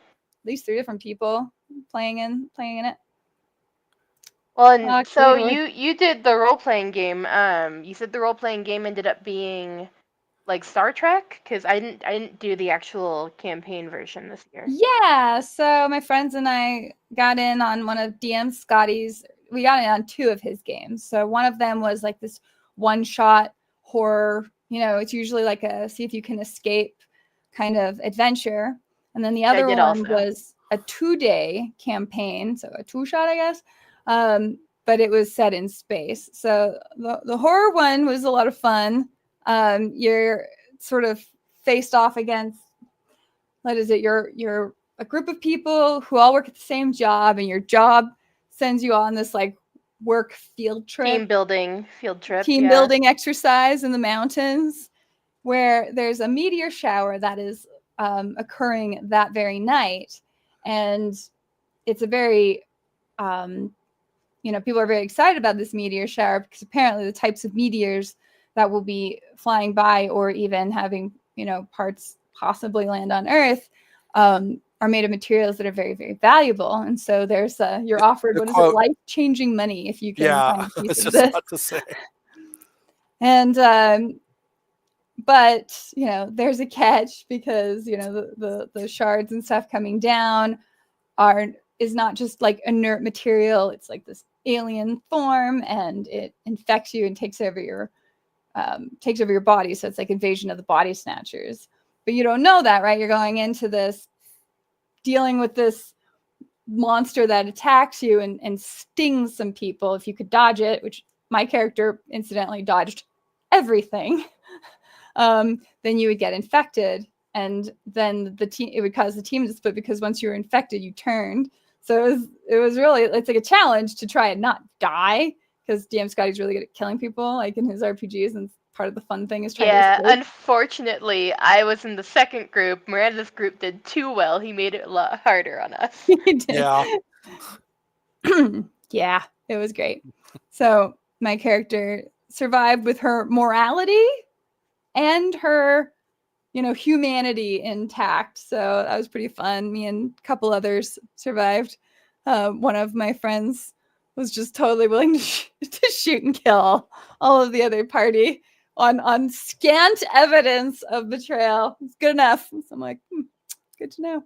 S1: least 3 different people playing in it.
S3: Well, and so you did the role-playing game. You said the role-playing game ended up being like Star Trek, because I didn't do the actual campaign version this year.
S1: Yeah, so my friends and I got in on one of DM Scotty's. We got in on 2 of his games. So one of them was like this one-shot horror. It's usually like a see if you can escape kind of adventure. And then the other one was a 2-day campaign, so a 2-shot, I guess. But it was set in space. So the horror one was a lot of fun. You're sort of faced off against, what is it? You're a group of people who all work at the same job, and your job sends you on this like work field trip.
S3: Team building field trip.
S1: Team building exercise in the mountains, where there's a meteor shower that is occurring that very night. And it's a very, people are very excited about this meteor shower because apparently the types of meteors that will be flying by or even having, parts possibly land on Earth are made of materials that are very, very valuable. And so there's you're offered, life-changing money if you can find a piece of this.
S2: About to say.
S1: And but there's a catch, because the shards and stuff coming down is not just like inert material. It's like this alien form, and it infects you and takes over your body. So it's like Invasion of the Body Snatchers. But you don't know that, right? You're going into this, dealing with this monster that attacks you and stings some people. If you could dodge it, which my character incidentally dodged everything, then you would get infected, and then it would cause the team to split, because once you were infected, you turned. So it's like a challenge to try and not die, because DM Scotty's really good at killing people, like in his RPGs, and part of the fun thing is trying to escape.
S3: Unfortunately, I was in the second group. Miranda's group did too well. He made it a lot harder on us.
S1: He did.
S2: Yeah.
S1: Yeah, it was great. So my character survived with her morality and her, humanity intact. So that was pretty fun. Me and a couple others survived. One of my friends was just totally willing to shoot and kill all of the other party on scant evidence of betrayal. It's good enough. So I'm like, good to know.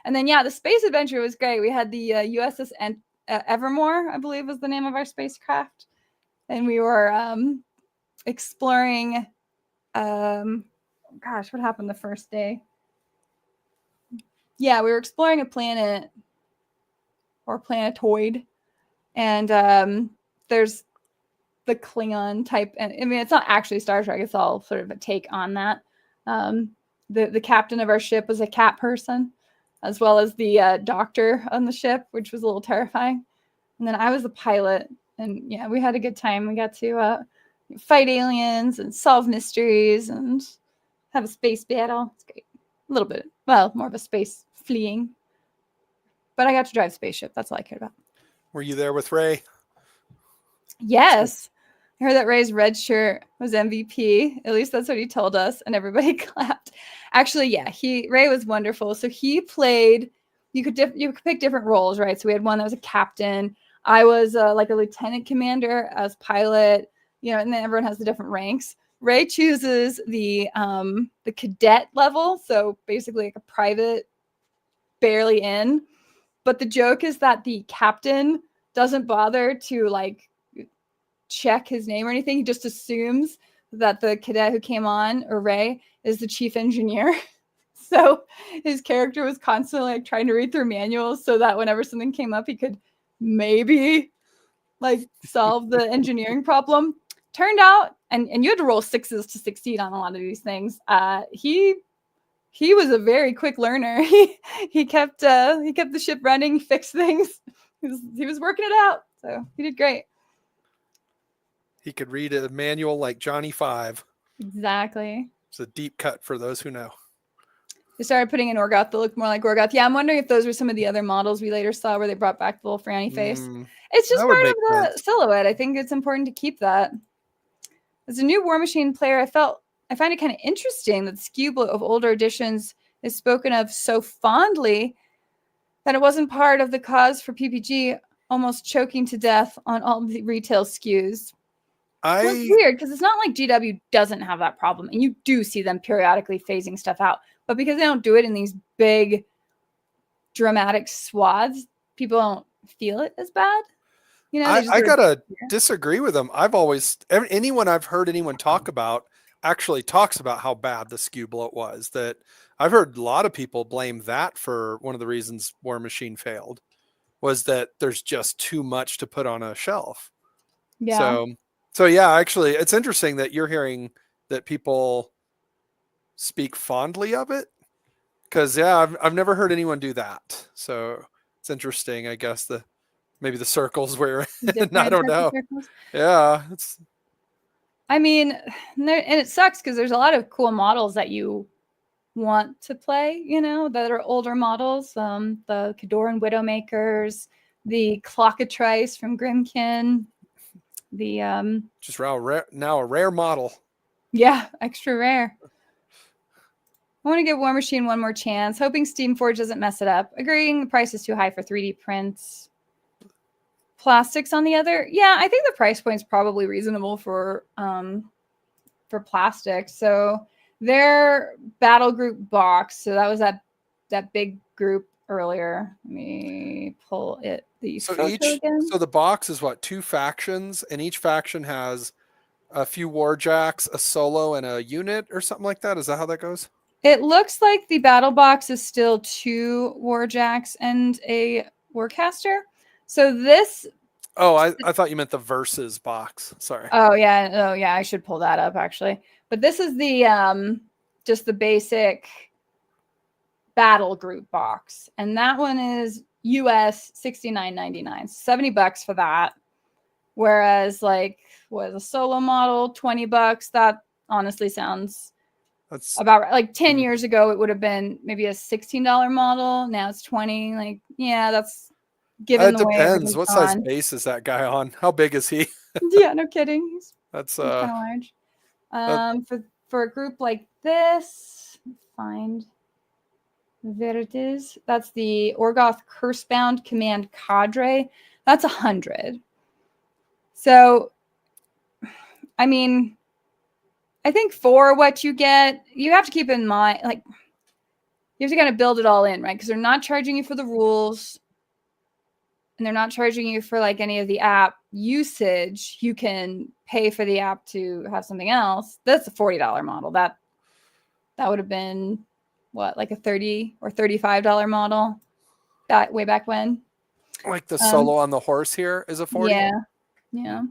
S1: And then, the space adventure was great. We had the USS Evermore, I believe was the name of our spacecraft. And we were exploring, what happened the first day? Yeah, we were exploring a planet or planetoid. And there's the Klingon type. And I mean, it's not actually Star Trek. It's all sort of a take on that. The captain of our ship was a cat person, as well as the doctor on the ship, which was a little terrifying. And then I was the pilot, and we had a good time. We got to fight aliens and solve mysteries and have a space battle. It's great. A little bit, more of a space fleeing. But I got to drive a spaceship. That's all I cared about.
S2: Were you there with Ray?
S1: Yes. I heard that Ray's red shirt was MVP. At least that's what he told us, and everybody clapped. Actually, Ray was wonderful. So he played. You could pick different roles, right? So we had one that was a captain. I was like a lieutenant commander as pilot. And then everyone has the different ranks. Ray chooses the cadet level, so basically like a private, barely in. But the joke is that the captain doesn't bother to like check his name or anything. He just assumes that the cadet who came on, or Ray, is the chief engineer. So his character was constantly like trying to read through manuals so that whenever something came up, he could maybe like solve the engineering problem. Turned out, and you had to roll 6s to succeed on a lot of these things. He was a very quick learner. He kept the ship running, fixed things. He was working it out, so he did great.
S2: He could read a manual like Johnny 5.
S1: Exactly.
S2: It's a deep cut for those who know.
S1: They started putting in Orgoth that looked more like Orgoth. Yeah, I'm wondering if those were some of the other models we later saw where they brought back the little Franny face. It's just part of the silhouette. I think it's important to keep that. As a new War Machine player, I find it kind of interesting that the skew of older editions is spoken of so fondly that it wasn't part of the cause for PPG almost choking to death on all the retail SKUs. It's weird because it's not like GW doesn't have that problem, and you do see them periodically phasing stuff out. But because they don't do it in these big, dramatic swaths, people don't feel it as bad.
S2: I gotta disagree with them. Anyone I've heard anyone talk about actually talks about how bad the SKU bloat was. That I've heard a lot of people blame that for one of the reasons War Machine failed, was that there's just too much to put on a shelf.
S1: Yeah.
S2: So yeah, actually, it's interesting that you're hearing that people speak fondly of it, because I've never heard anyone do that. So it's interesting. I guess maybe the circles where I don't know. Yeah,
S1: I mean, and it sucks because there's a lot of cool models that you want to play, that are older models. The Cadoran Widowmakers, the Clockatrice from Grimkin, the
S2: just now a rare model.
S1: Yeah, extra rare. I want to give War Machine one more chance, hoping Steamforge doesn't mess it up. Agreeing the price is too high for 3D prints. Plastics on the other, I think the price point is probably reasonable for plastic. So their battle group box, so that was that big group earlier. Let me pull it.
S2: So the box is what, 2 factions, and each faction has a few warjacks, a solo, and a unit or something like that. Is that how that goes?
S1: It looks like the battle box is still 2 warjacks and a warcaster. So this.
S2: Oh, I thought you meant the versus box. Sorry.
S1: Oh yeah. I should pull that up actually. But this is the just the basic battle group box, and that one is US $69.99, $70 for that. Whereas like was a solo model, $20. That honestly sounds
S2: That's
S1: about right. Like 10 years ago, it would have been maybe a $16 model. Now it's 20. Like, yeah, that's given
S2: it
S1: the way
S2: depends.
S1: everything's
S2: What size
S1: gone.
S2: base is that guy on? How big is he?
S1: Yeah, no kidding. He's
S2: That's
S1: kind of large.
S2: that,
S1: For a group like this, find there it is. That's the Orgoth Cursebound Command Cadre. That's 100. So, I mean, I think for what you get, you have to keep in mind, like, you have to kind of build it all in, right? Because they're not charging you for the rules, and they're not charging you for like any of the app usage. You can pay for the app to have something else. That's a $40 model. That would have been what, like a $30 or $35 model that way back when.
S2: like the solo on the horse here is a 40.
S1: Yeah.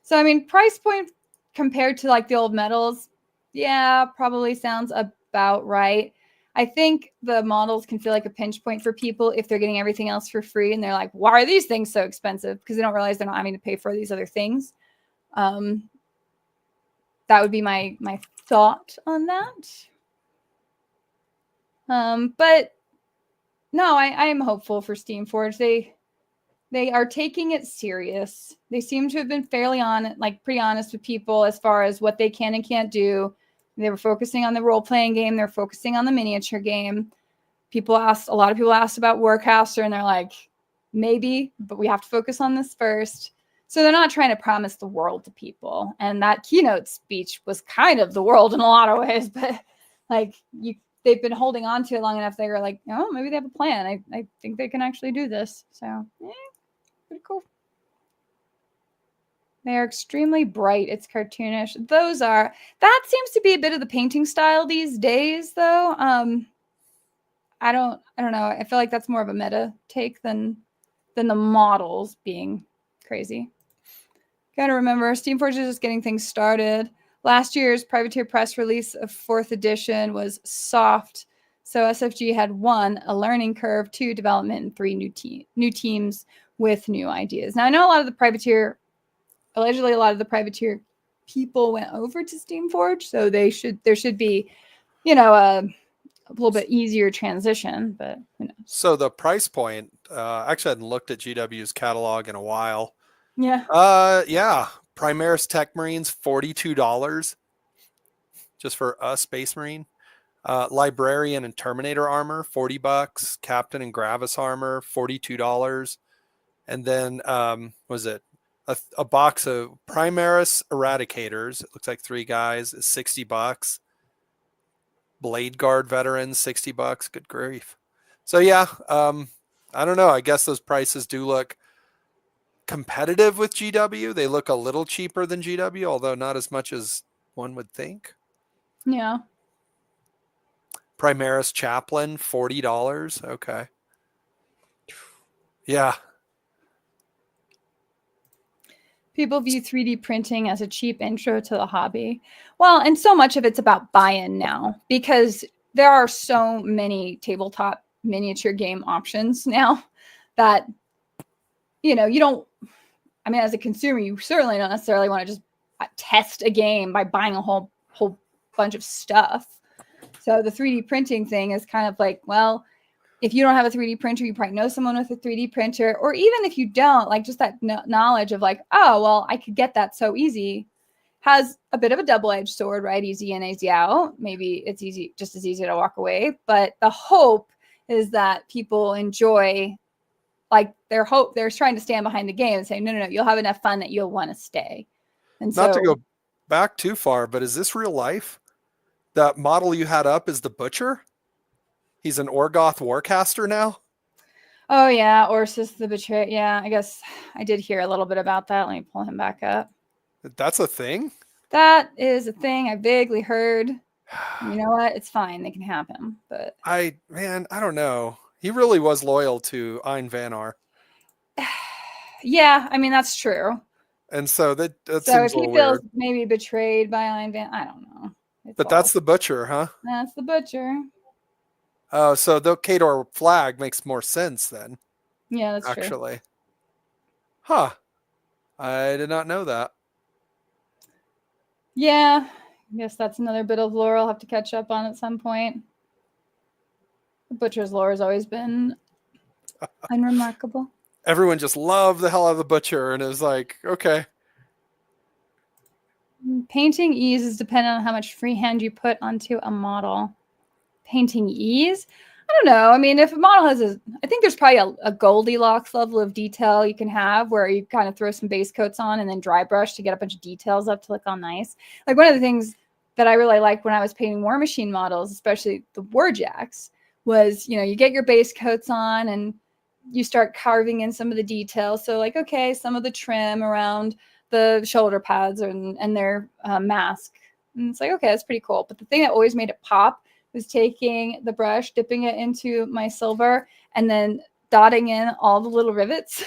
S1: So I mean, price point compared to like the old metals, yeah, probably sounds about right. I think the models can feel like a pinch point for people if they're getting everything else for free and they're like, why are these things so expensive? Because they don't realize they're not having to pay for these other things. That would be my thought on that. But no, I am hopeful for Steamforge. They are taking it serious. They seem to have been fairly pretty honest with people as far as what they can and can't do. They were focusing on the role-playing game. They're focusing on the miniature game. A lot of people asked about Warcaster, and they're like, maybe, but we have to focus on this first. So they're not trying to promise the world to people. And that keynote speech was kind of the world in a lot of ways, but like they've been holding on to it long enough. They were like, oh, maybe they have a plan. I think they can actually do this. So, pretty cool. They are extremely bright. It's cartoonish. That seems to be a bit of the painting style these days, though. I don't know. I feel like that's more of a meta take than the models being crazy. Gotta remember, Steamforge is just getting things started. Last year's Privateer press release of 4th edition was soft. So SFG had 1, a learning curve, 2, development, and 3 new teams with new ideas. Now I know allegedly a lot of the Privateer people went over to Steamforge, so there should be, a little bit easier transition, but who knows.
S2: So the price point, actually I hadn't looked at GW's catalog in a while.
S1: Yeah.
S2: Yeah. Primaris Tech Marines, $42 just for a Space Marine. Librarian and Terminator armor, $40. Captain and Gravis armor, $42. And then was it a box of Primaris Eradicators? It looks like 3 guys, is $60. Blade Guard veterans, $60. Good grief. So yeah, I don't know. I guess those prices do look competitive with GW. They look a little cheaper than GW, although not as much as one would think.
S1: Yeah.
S2: Primaris Chaplain, $40. Okay. Yeah.
S1: People view 3D printing as a cheap intro to the hobby. Well, and so much of it's about buy-in now because there are so many tabletop miniature game options now that, you don't, I mean, as a consumer, you certainly don't necessarily want to just test a game by buying a whole bunch of stuff. So the 3D printing thing is kind of like, well, if you don't have a 3D printer, you probably know someone with a 3D printer, or even if you don't, like just that knowledge of like, oh, well, I could get that so easy, has a bit of a double-edged sword, right? Easy in, easy out. Maybe it's just as easy to walk away. But the hope is that people enjoy, like they're trying to stand behind the game and say, no, you'll have enough fun that you'll want to stay. And
S2: Not to go back too far, but is this real life? That model you had up is the Butcher? He's an Orgoth Warcaster now?
S1: Oh, yeah. Orsus the Betrayer. Yeah, I guess I did hear a little bit about that. Let me pull him back up.
S2: That's a thing?
S1: That is a thing I vaguely heard. You know what? It's fine. They can have him. But
S2: I don't know. He really was loyal to Ein Vanar.
S1: Yeah, I mean, that's true.
S2: And so that
S1: So
S2: seems
S1: if
S2: a
S1: he
S2: little
S1: feels
S2: weird.
S1: maybe betrayed by Ein Van, I don't know.
S2: But that's the Butcher, huh?
S1: That's the Butcher.
S2: Oh, so the Khador flag makes more sense then,
S1: Yeah, that's true.
S2: actually. Huh. I did not know that.
S1: Yeah, I guess that's another bit of lore I'll have to catch up on at some point. The Butcher's lore has always been unremarkable.
S2: Everyone just loved the hell out of the Butcher, and it was like, okay.
S1: Painting ease is dependent on how much freehand you put onto a model. Painting ease? I don't know. I mean, if a model has I think there's probably a Goldilocks level of detail you can have where you kind of throw some base coats on and then dry brush to get a bunch of details up to look all nice. Like one of the things that I really liked when I was painting War Machine models, especially the Warjacks, was, you get your base coats on and you start carving in some of the details. So like, okay, some of the trim around the shoulder pads and their mask. And it's like, okay, that's pretty cool. But the thing that always made it pop was taking the brush, dipping it into my silver, and then dotting in all the little rivets.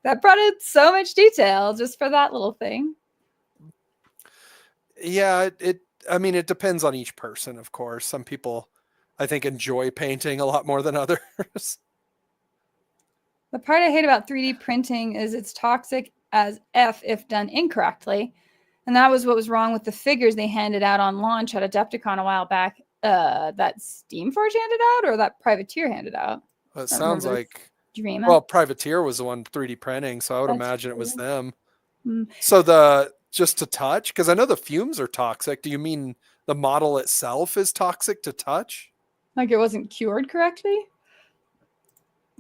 S1: That brought in so much detail just for that little thing.
S2: Yeah, I mean, it depends on each person, of course. Some people, I think, enjoy painting a lot more than others.
S1: The part I hate about 3D printing is it's toxic as F if done incorrectly. And that was what was wrong with the figures they handed out on launch at Adepticon a while back. That Steamforge handed out or that Privateer handed out?
S2: Well, it
S1: I don't
S2: sounds
S1: remember.
S2: like,
S1: Dreama.
S2: well, Privateer was the one 3D printing, so I would
S1: That's
S2: imagine it was
S1: true.
S2: them.
S1: Mm.
S2: So just to touch, because I know the fumes are toxic. Do you mean the model itself is toxic to touch?
S1: Like it wasn't cured correctly?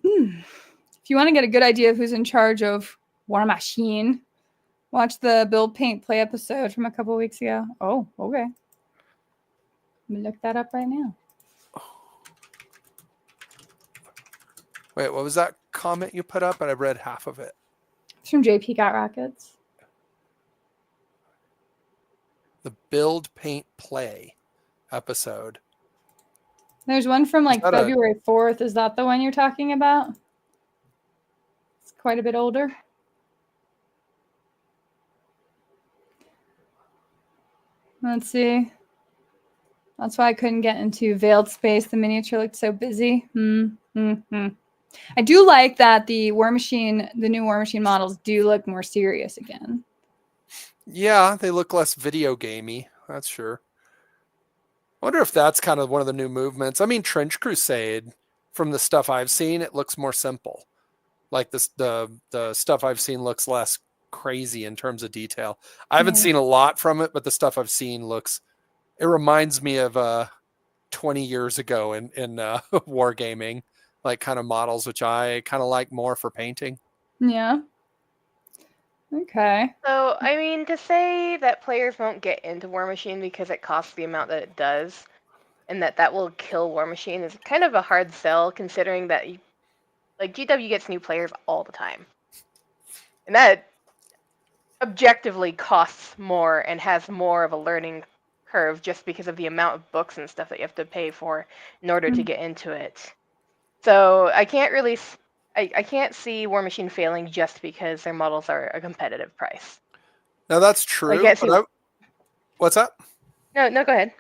S1: If you want to get a good idea of who's in charge of War Machine, watch the Build Paint Play episode from a couple weeks ago. Oh, okay. Let me look that up right now.
S2: Wait, what was that comment you put up? And I read half of it.
S1: It's from JP Got Rockets.
S2: The Build Paint Play episode.
S1: There's one from like
S2: that
S1: February 4th. Is that the one you're talking about? It's quite a bit older. Let's see. That's why I couldn't get into Veiled Space. The miniature looked so busy. I do like that the new War Machine models do look more serious again.
S2: Yeah, they look less video gamey. That's sure. I wonder if that's kind of one of the new movements. I mean, Trench Crusade, from the stuff I've seen, it looks more simple. Like the stuff I've seen looks less crazy in terms of detail. I haven't seen a lot from it, but the stuff I've seen it reminds me of 20 years ago in wargaming, like kind of models, which I kind of like more for painting.
S1: Yeah. Okay.
S3: So, I mean, to say that players won't get into War Machine because it costs the amount that it does, and that will kill War Machine is kind of a hard sell, considering that GW gets new players all the time, and that objectively costs more and has more of a learning curve just because of the amount of books and stuff that you have to pay for in order to get into it. So I can't really, I can't see War Machine failing just because their models are a competitive price.
S2: Now that's true, but what's that?
S3: No, go ahead.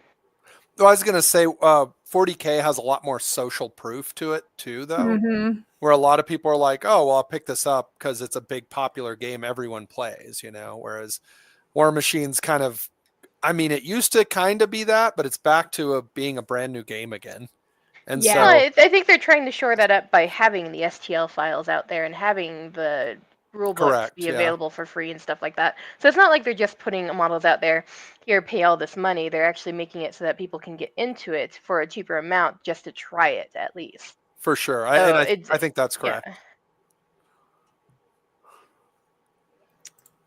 S2: Well, I was going to say 40K has a lot more social proof to it too, though, where a lot of people are like, oh, well, I'll pick this up because it's a big popular game everyone plays, whereas War Machine's kind of, I mean, it used to kind of be that, but it's back to being a brand new game again. And
S3: so I think they're trying to shore that up by having the STL files out there and having the rulebooks be available for free and stuff like that. So it's not like they're just putting models out there, here, pay all this money. They're actually making it so that people can get into it for a cheaper amount just to try it at least.
S2: For sure. I think that's correct.
S3: Yeah.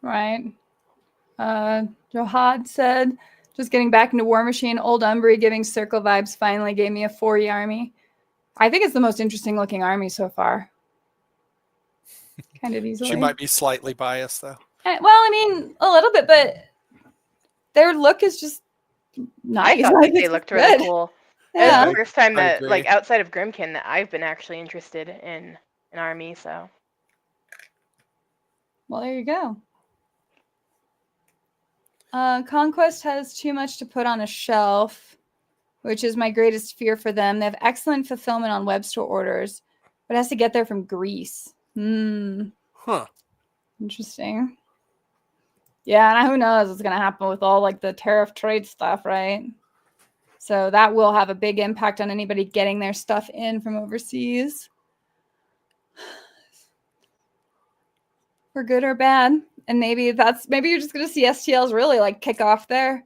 S1: Right. Johad said, just getting back into War Machine, old Umbry giving circle vibes finally gave me a 4E army. I think it's the most interesting looking army so far. Kind of easily.
S2: She might be slightly biased, though.
S1: Well, I mean, a little bit, but their look is just nice.
S3: I thought they looked really cool.
S1: Yeah.
S3: It was the first time that, like, outside of Grimkin, that I've been actually interested in an army, so.
S1: Well, there you go. Conquest has too much to put on a shelf. which is my greatest fear for them. They have excellent fulfillment on web store orders, but it has to get there from Greece.
S2: Huh.
S1: Interesting. Yeah, and who knows what's going to happen with all like the tariff trade stuff, right? So that will have a big impact on anybody getting their stuff in from overseas. For good or bad. And maybe you're just going to see STLs really like kick off there.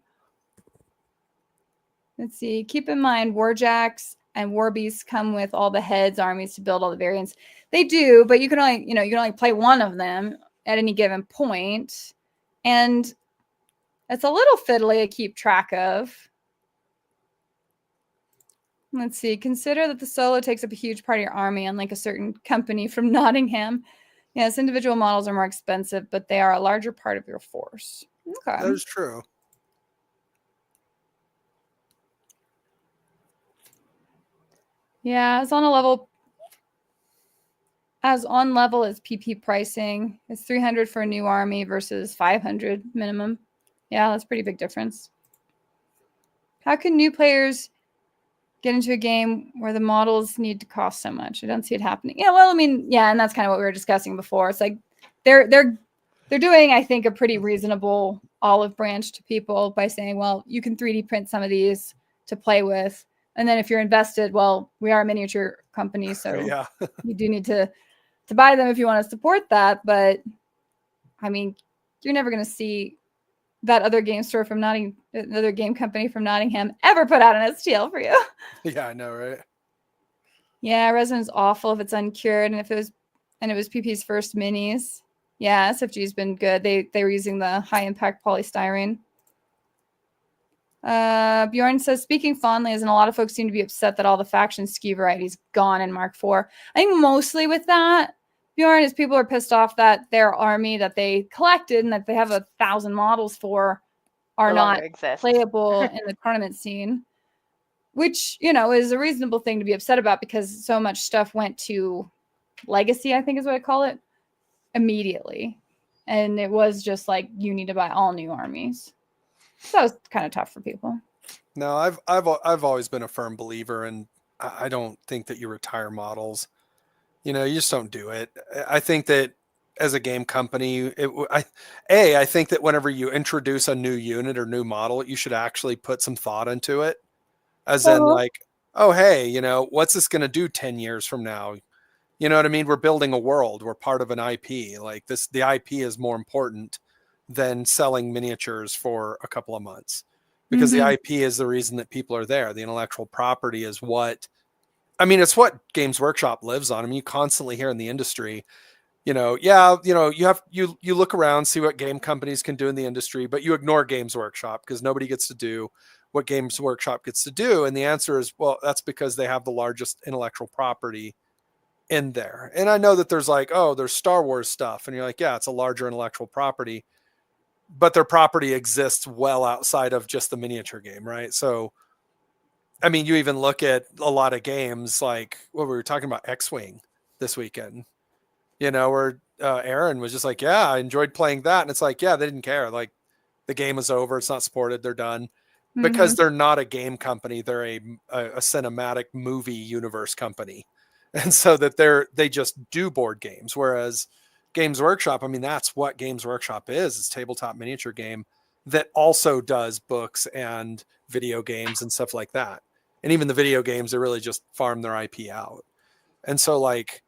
S1: Let's see. Keep in mind, Warjacks and Warbeasts come with all the heads, armies to build all the variants. They do, but you can only play one of them at any given point. And it's a little fiddly to keep track of. Let's see. Consider that the solo takes up a huge part of your army, unlike a certain company from Nottingham. Yes, individual models are more expensive, but they are a larger part of your force. Okay.
S2: That is true.
S1: Yeah, as on level as PP pricing. It's 300 for a new army versus 500 minimum. Yeah, that's a pretty big difference. How can new players get into a game where the models need to cost so much? I don't see it happening. Yeah, well, I mean, yeah, and that's kind of what we were discussing before. It's like they're doing, I think, a pretty reasonable olive branch to people by saying, well, you can 3D print some of these to play with. And then if you're invested, well, we are a miniature company, so
S2: Yeah.
S1: you do need to buy them if you want to support that. But I mean, you're never going to see that other game store from another game company from Nottingham ever put out an STL for you.
S2: Yeah, I know, right?
S1: Yeah, resin is awful if it's uncured, and it was PP's first minis. Yeah, SFG's been good. They were using the high impact polystyrene. Bjorn says, speaking fondly, as in a lot of folks seem to be upset that all the faction SKU varieties gone in Mark IV. I think mostly with that, Bjorn, is people are pissed off that their army that they collected and that they have 1,000 models for are not playable in the tournament scene, which, is a reasonable thing to be upset about because so much stuff went to Legacy, I think is what I call it, immediately. And it was just like, you need to buy all new armies. So that was kind of tough for people.
S2: No, I've always been a firm believer, and I don't think that you retire models. You just don't do it. I think that as a game company, I think that whenever you introduce a new unit or new model, you should actually put some thought into it. As in, like, oh, hey, what's this going to do 10 years from now? You know what I mean? We're building a world. We're part of an IP. Like the IP is more important than selling miniatures for a couple of months, because the IP is the reason that people are there. The intellectual property is it's what Games Workshop lives on. I mean, you constantly hear in the industry, you look around, see what game companies can do in the industry, but you ignore Games Workshop because nobody gets to do what Games Workshop gets to do. And the answer is, well, that's because they have the largest intellectual property in there. And I know that there's like, oh, there's Star Wars stuff. And you're like, yeah, it's a larger intellectual property, but their property exists well outside of just the miniature game, right? So, I mean, you even look at a lot of games like what we were talking about, X-Wing this weekend, where Aaron was just like, yeah, I enjoyed playing that. And it's like, yeah, they didn't care. Like, the game is over. It's not supported. They're done. Because they're not a game company. They're a cinematic movie universe company. And so that they just do board games. Whereas Games Workshop, I mean, that's what Games Workshop is. It's tabletop miniature game that also does books and video games and stuff like that. And even the video games, they really just farm their IP out. And so, like,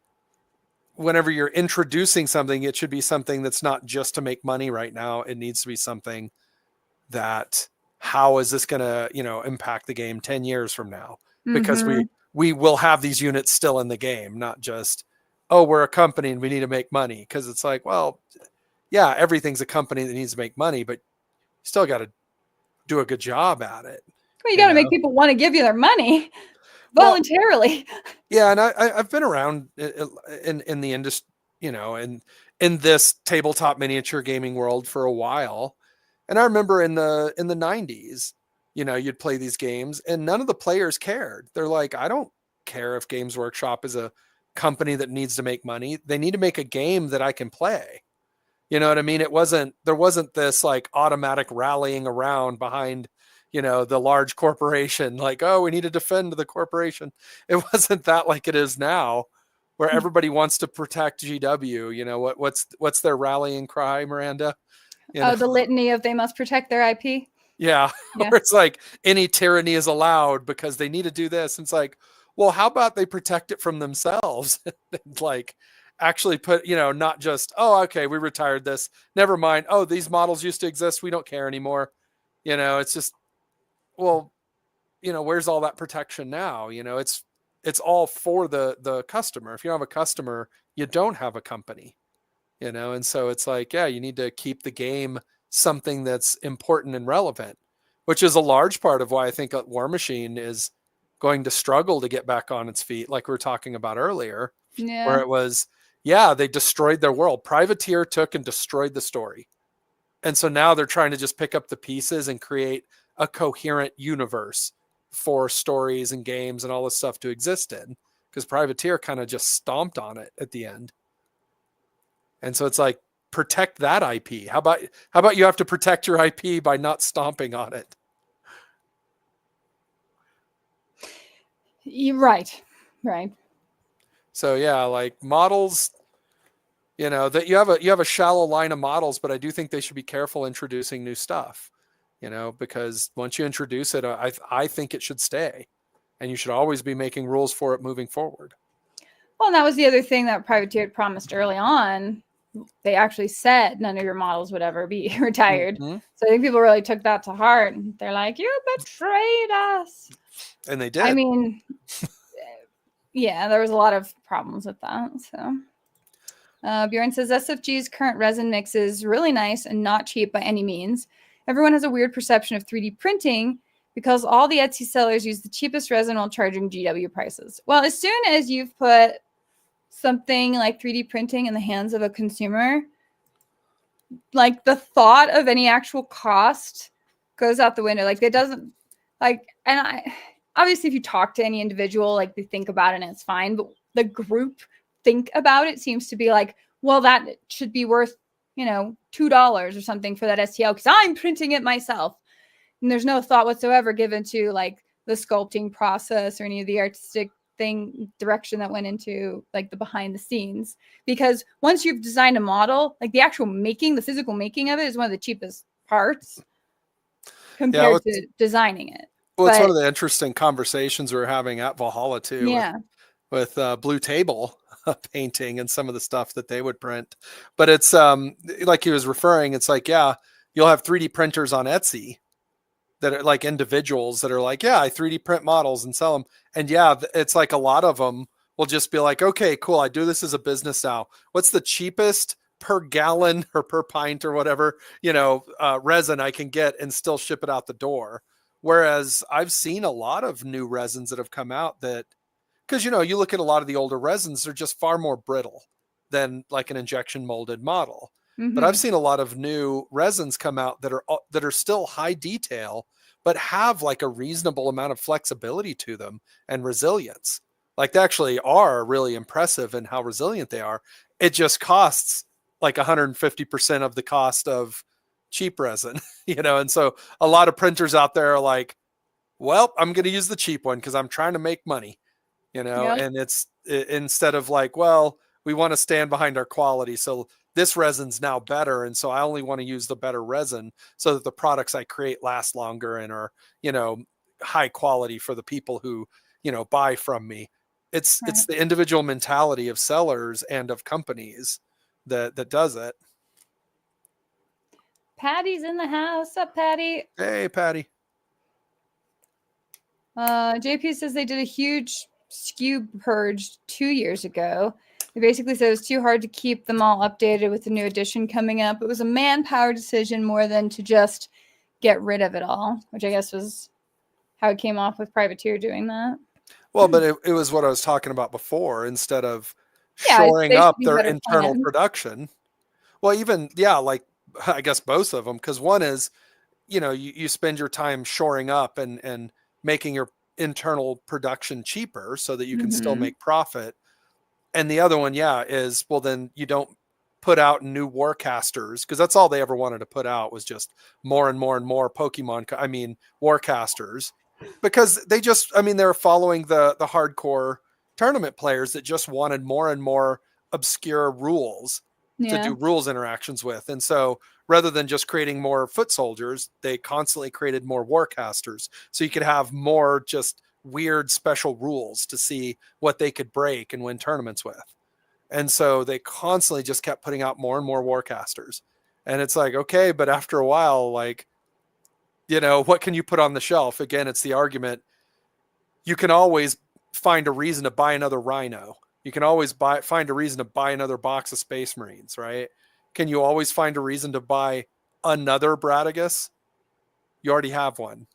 S2: whenever you're introducing something, it should be something that's not just to make money right now. It needs to be something that, how is this going to, impact the game 10 years from now? Because we will have these units still in the game, not just, oh, we're a company and we need to make money. Because it's like, well, yeah, everything's a company that needs to make money, but you still got to do a good job at it.
S1: Well, you got to make people want to give you their money voluntarily.
S2: Well, yeah, and I've been around in the industry, in this tabletop miniature gaming world for a while. And I remember in the 90s, you'd play these games and none of the players cared. They're like, I don't care if Games Workshop is a company that needs to make money. They need to make a game that I can play. You know what I mean? There wasn't this like automatic rallying around behind, the large corporation, like, oh, we need to defend the corporation. It wasn't that like it is now, where everybody wants to protect GW. What's their rallying cry, Miranda?
S1: The litany of they must protect their IP.
S2: Yeah. Where it's like any tyranny is allowed because they need to do this. And it's like, well, how about they protect it from themselves? Like actually put, not just, oh, okay, we retired this. Never mind. Oh, these models used to exist. We don't care anymore. It's just, well, where's all that protection now? It's all for the customer. If you don't have a customer, you don't have a company, and so it's like, yeah, you need to keep the game something that's important and relevant, which is a large part of why I think War Machine is going to struggle to get back on its feet, like we were talking about earlier, where it was, they destroyed their world. Privateer took and destroyed the story. And so now they're trying to just pick up the pieces and create a coherent universe for stories and games and all this stuff to exist in, because Privateer kind of just stomped on it at the end. And so it's like, protect that IP. How about you have to protect your IP by not stomping on it?
S1: You're right.
S2: So yeah, like models, that you have a shallow line of models, but I do think they should be careful introducing new stuff, because once you introduce it, I think it should stay, and you should always be making rules for it moving forward.
S1: Well, and that was the other thing that Privateer had promised early on. They actually said none of your models would ever be retired. Mm-hmm. So I think people really took that to heart. They're like, you betrayed us.
S2: And they did.
S1: I mean, yeah, there was a lot of problems with that. So Bjorn says SFG's current resin mix is really nice and not cheap by any means. Everyone has a weird perception of 3D printing because all the Etsy sellers use the cheapest resin while charging GW prices. Well, as soon as you've put something like 3D printing in the hands of a consumer, like the thought of any actual cost goes out the window. Like it doesn't obviously if you talk to any individual, like they think about it and it's fine, but the group think about it seems to be like, well, that should be worth, $2 or something for that STL because I'm printing it myself. And there's no thought whatsoever given to like the sculpting process or any of the artistic direction that went into like the behind the scenes, because once you've designed a model, like the actual the physical making of it is one of the cheapest parts compared to designing it.
S2: Well, it's one of the interesting conversations we were having at Valhalla too.
S1: Yeah.
S2: With Blue Table painting and some of the stuff that they would print. But it's like he was referring, it's like, you'll have 3D printers on Etsy that are like individuals that are like, I 3D print models and sell them. And it's like a lot of them will just be like, okay, cool. I do this as a business now. What's the cheapest per gallon or per pint or whatever, resin I can get and still ship it out the door. Whereas I've seen a lot of new resins that have come out that, because, you look at a lot of the older resins, they're just far more brittle than like an injection molded model. Mm-hmm. But I've seen a lot of new resins come out that are still high detail, but have like a reasonable amount of flexibility to them and resilience. Like they actually are really impressive in how resilient they are. It just costs like 150% of the cost of cheap resin, and so a lot of printers out there are like, well, I'm going to use the cheap one because I'm trying to make money, and it's instead of like, well, we want to stand behind our quality. So this resin's now better. And so I only want to use the better resin so that the products I create last longer and are, high quality for the people who, buy from me. It's the individual mentality of sellers and of companies that does it.
S1: Patty's in the house. What's up, Patty?
S2: Hey, Patty.
S1: JP says they did a huge SKU purge 2 years ago. They basically said it was too hard to keep them all updated with the new edition coming up. It was a manpower decision more than to just get rid of it all, which I guess was how it came off with Privateer doing that.
S2: Well, but it was what I was talking about before. Instead of shoring up their internal production. Well, even, like I guess both of them, because one is, you spend your time shoring up and making your internal production cheaper so that you can still make profit. And the other one, is, well, then you don't put out new Warcasters, because that's all they ever wanted to put out was just more and more and more Warcasters, because they just, I mean, they were following the hardcore tournament players that just wanted more and more obscure rules to do rules interactions with. And so rather than just creating more foot soldiers, they constantly created more Warcasters. So you could have more just weird special rules to see what they could break and win tournaments with. And so they constantly just kept putting out more and more Warcasters. And it's like, okay, but after a while, like, you know, what can you put on the shelf? Again, it's the argument. You can always find a reason to buy another Rhino. You can always find a reason to buy another box of Space Marines, right? Can you always find a reason to buy another Bratagus? You already have one,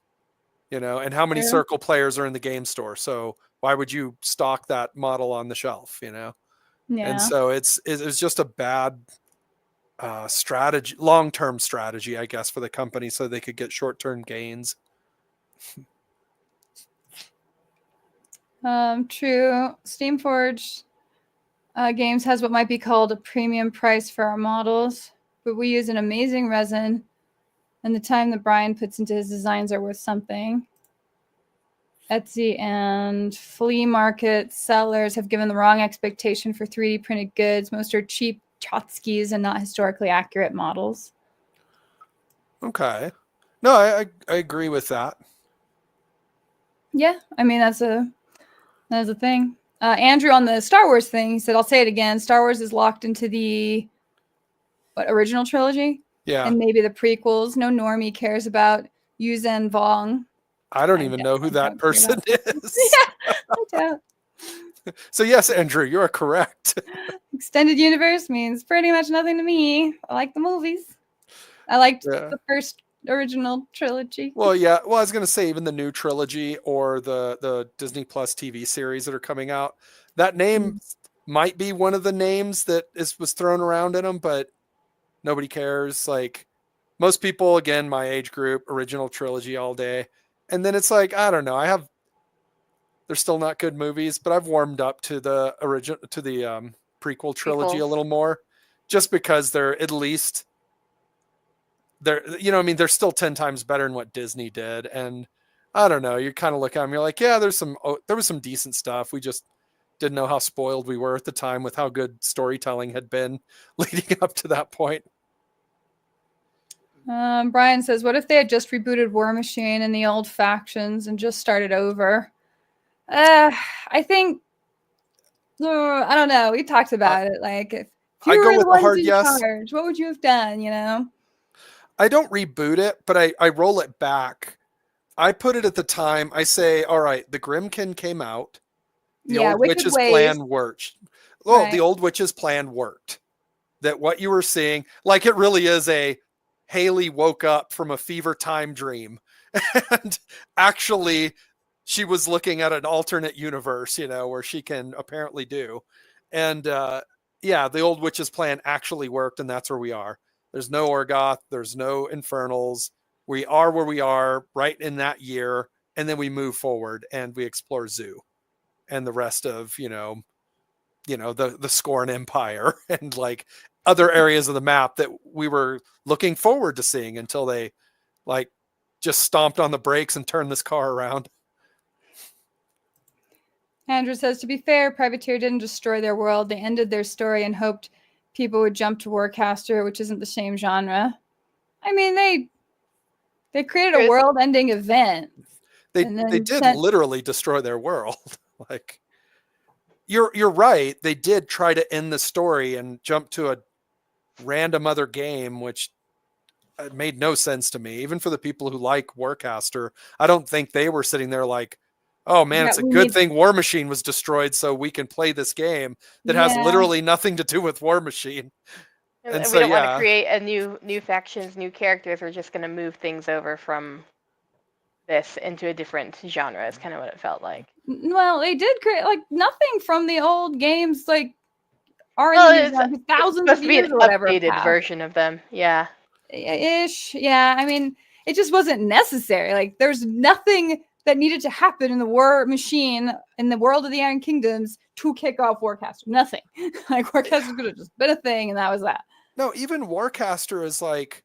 S2: you know, and how many Circle players are in the game store? So why would you stock that model on the shelf, you know? Yeah. And so it's just a bad strategy, long-term strategy, I guess, for the company, so they could get short-term gains.
S1: True. Steamforged Games has what might be called a premium price for our models, but we use an amazing resin, and the time that Brian puts into his designs are worth something. Etsy and flea market sellers have given the wrong expectation for 3D printed goods. Most are cheap tchotchkes and not historically accurate models.
S2: Okay. No, I agree with that.
S1: Yeah, I mean, that's a thing. Andrew, on the Star Wars thing, he said, I'll say it again. Star Wars is locked into the original trilogy?
S2: Yeah.
S1: And maybe the prequels. No normie cares about Yuuzhan Vong.
S2: I don't even know who that person is.
S1: Yeah, I don't.
S2: So yes, Andrew, you are correct.
S1: Extended universe means pretty much nothing to me. I like the movies. I liked the first original trilogy.
S2: Well, yeah. Well, I was going to say even the new trilogy or the Disney Plus TV series that are coming out, that name might be one of the names that was thrown around in them, but nobody cares. Like most people, again, my age group, original trilogy all day. And then it's like, I don't know. They're still not good movies, but I've warmed up to the prequel trilogy a little more, just because they're at least you know, I mean, they're still 10 times better than what Disney did. And I don't know, you kind of look at them, you're like, yeah, there was some decent stuff. We just didn't know how spoiled we were at the time with how good storytelling had been leading up to that point.
S1: Brian says, what if they had just rebooted War Machine and the old factions and just started over? I think, I don't know. We talked about it. Like, if you were the ones in charge, what would you have done, you know?
S2: I don't reboot it, but I roll it back. I put it at the time. I say, all right, the Grimkin came out. The old witch's plan worked. Oh, the old witch's plan worked. That what you were seeing, like it really is Haley woke up from a fever time dream. And actually, she was looking at an alternate universe, you know, where she can apparently do. And yeah, the old witch's plan actually worked, and that's where we are. There's no Orgoth. There's no Infernals. We are where we are right in that year. And then we move forward and we explore Zoo and the rest of, you know, the Scorn Empire and like other areas of the map that we were looking forward to seeing until they like just stomped on the brakes and turned this car around.
S1: Andrew says, to be fair, Privateer didn't destroy their world. They ended their story and hoped people would jump to Warcaster, which isn't the same genre. I mean, they created a world-ending event.
S2: They did literally destroy their world. Like, you're right. They did try to end the story and jump to a random other game, which made no sense to me. Even for the people who like Warcaster, I don't think they were sitting there like, oh man, it's a good thing War Machine was destroyed so we can play this game that has literally nothing to do with War Machine.
S3: And so, we don't want to create a new factions, new characters. We're just going to move things over from this into a different genre is kind of what it felt like.
S1: Well, they did create like nothing from the old games, like thousands of years or whatever.
S3: Updated version of them, yeah.
S1: Ish, yeah. I mean, it just wasn't necessary. Like, there's nothing that needed to happen in the War Machine in the world of the Iron Kingdoms to kick off Warcaster. Nothing. Like Warcaster could have just been a thing, and that was that.
S2: No, even Warcaster is like,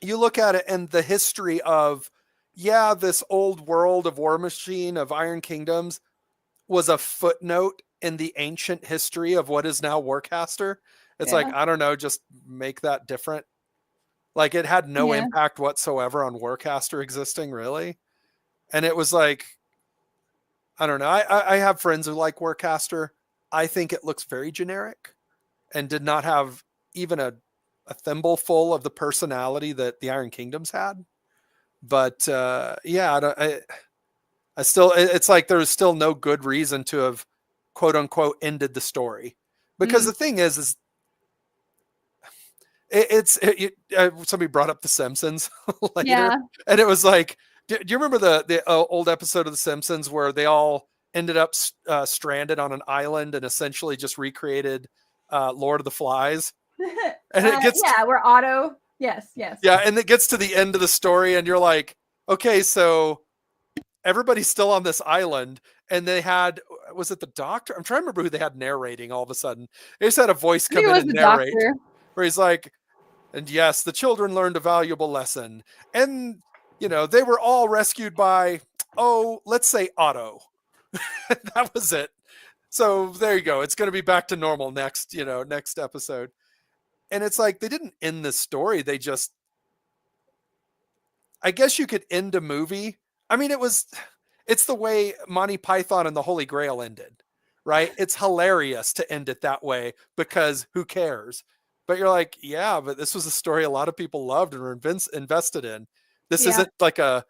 S2: you look at it and the history of, yeah, this old world of War Machine, of Iron Kingdoms, was a footnote in the ancient history of what is now Warcaster. It's like, I don't know, just make that different. Like, it had no impact whatsoever on Warcaster existing, really. And it was like, I don't know. I have friends who like Warcaster. I think it looks very generic and did not have even a thimbleful of the personality that the Iron Kingdoms had. But yeah, I still, it's like there's still no good reason to have, quote unquote, ended the story. Because the thing is somebody brought up The Simpsons later, and it was like, do you remember the old episode of The Simpsons where they all ended up stranded on an island and essentially just recreated Lord of the Flies? And it gets
S1: where Otto, yes,
S2: yeah, and it gets to the end of the story, and you're like, okay, so everybody's still on this island, and they had, was it the doctor? I'm trying to remember who they had narrating all of a sudden. They just had a voice come in and narrate, doctor, where he's like, and yes, the children learned a valuable lesson. And, you know, they were all rescued by, let's say Otto. That was it. So there you go. It's going to be back to normal next episode. And it's like, they didn't end the story. They just, I guess you could end a movie. I mean, it's the way Monty Python and the Holy Grail ended, right? It's hilarious to end it that way because who cares? But you're like, yeah, but this was a story a lot of people loved and were invested in. This isn't like a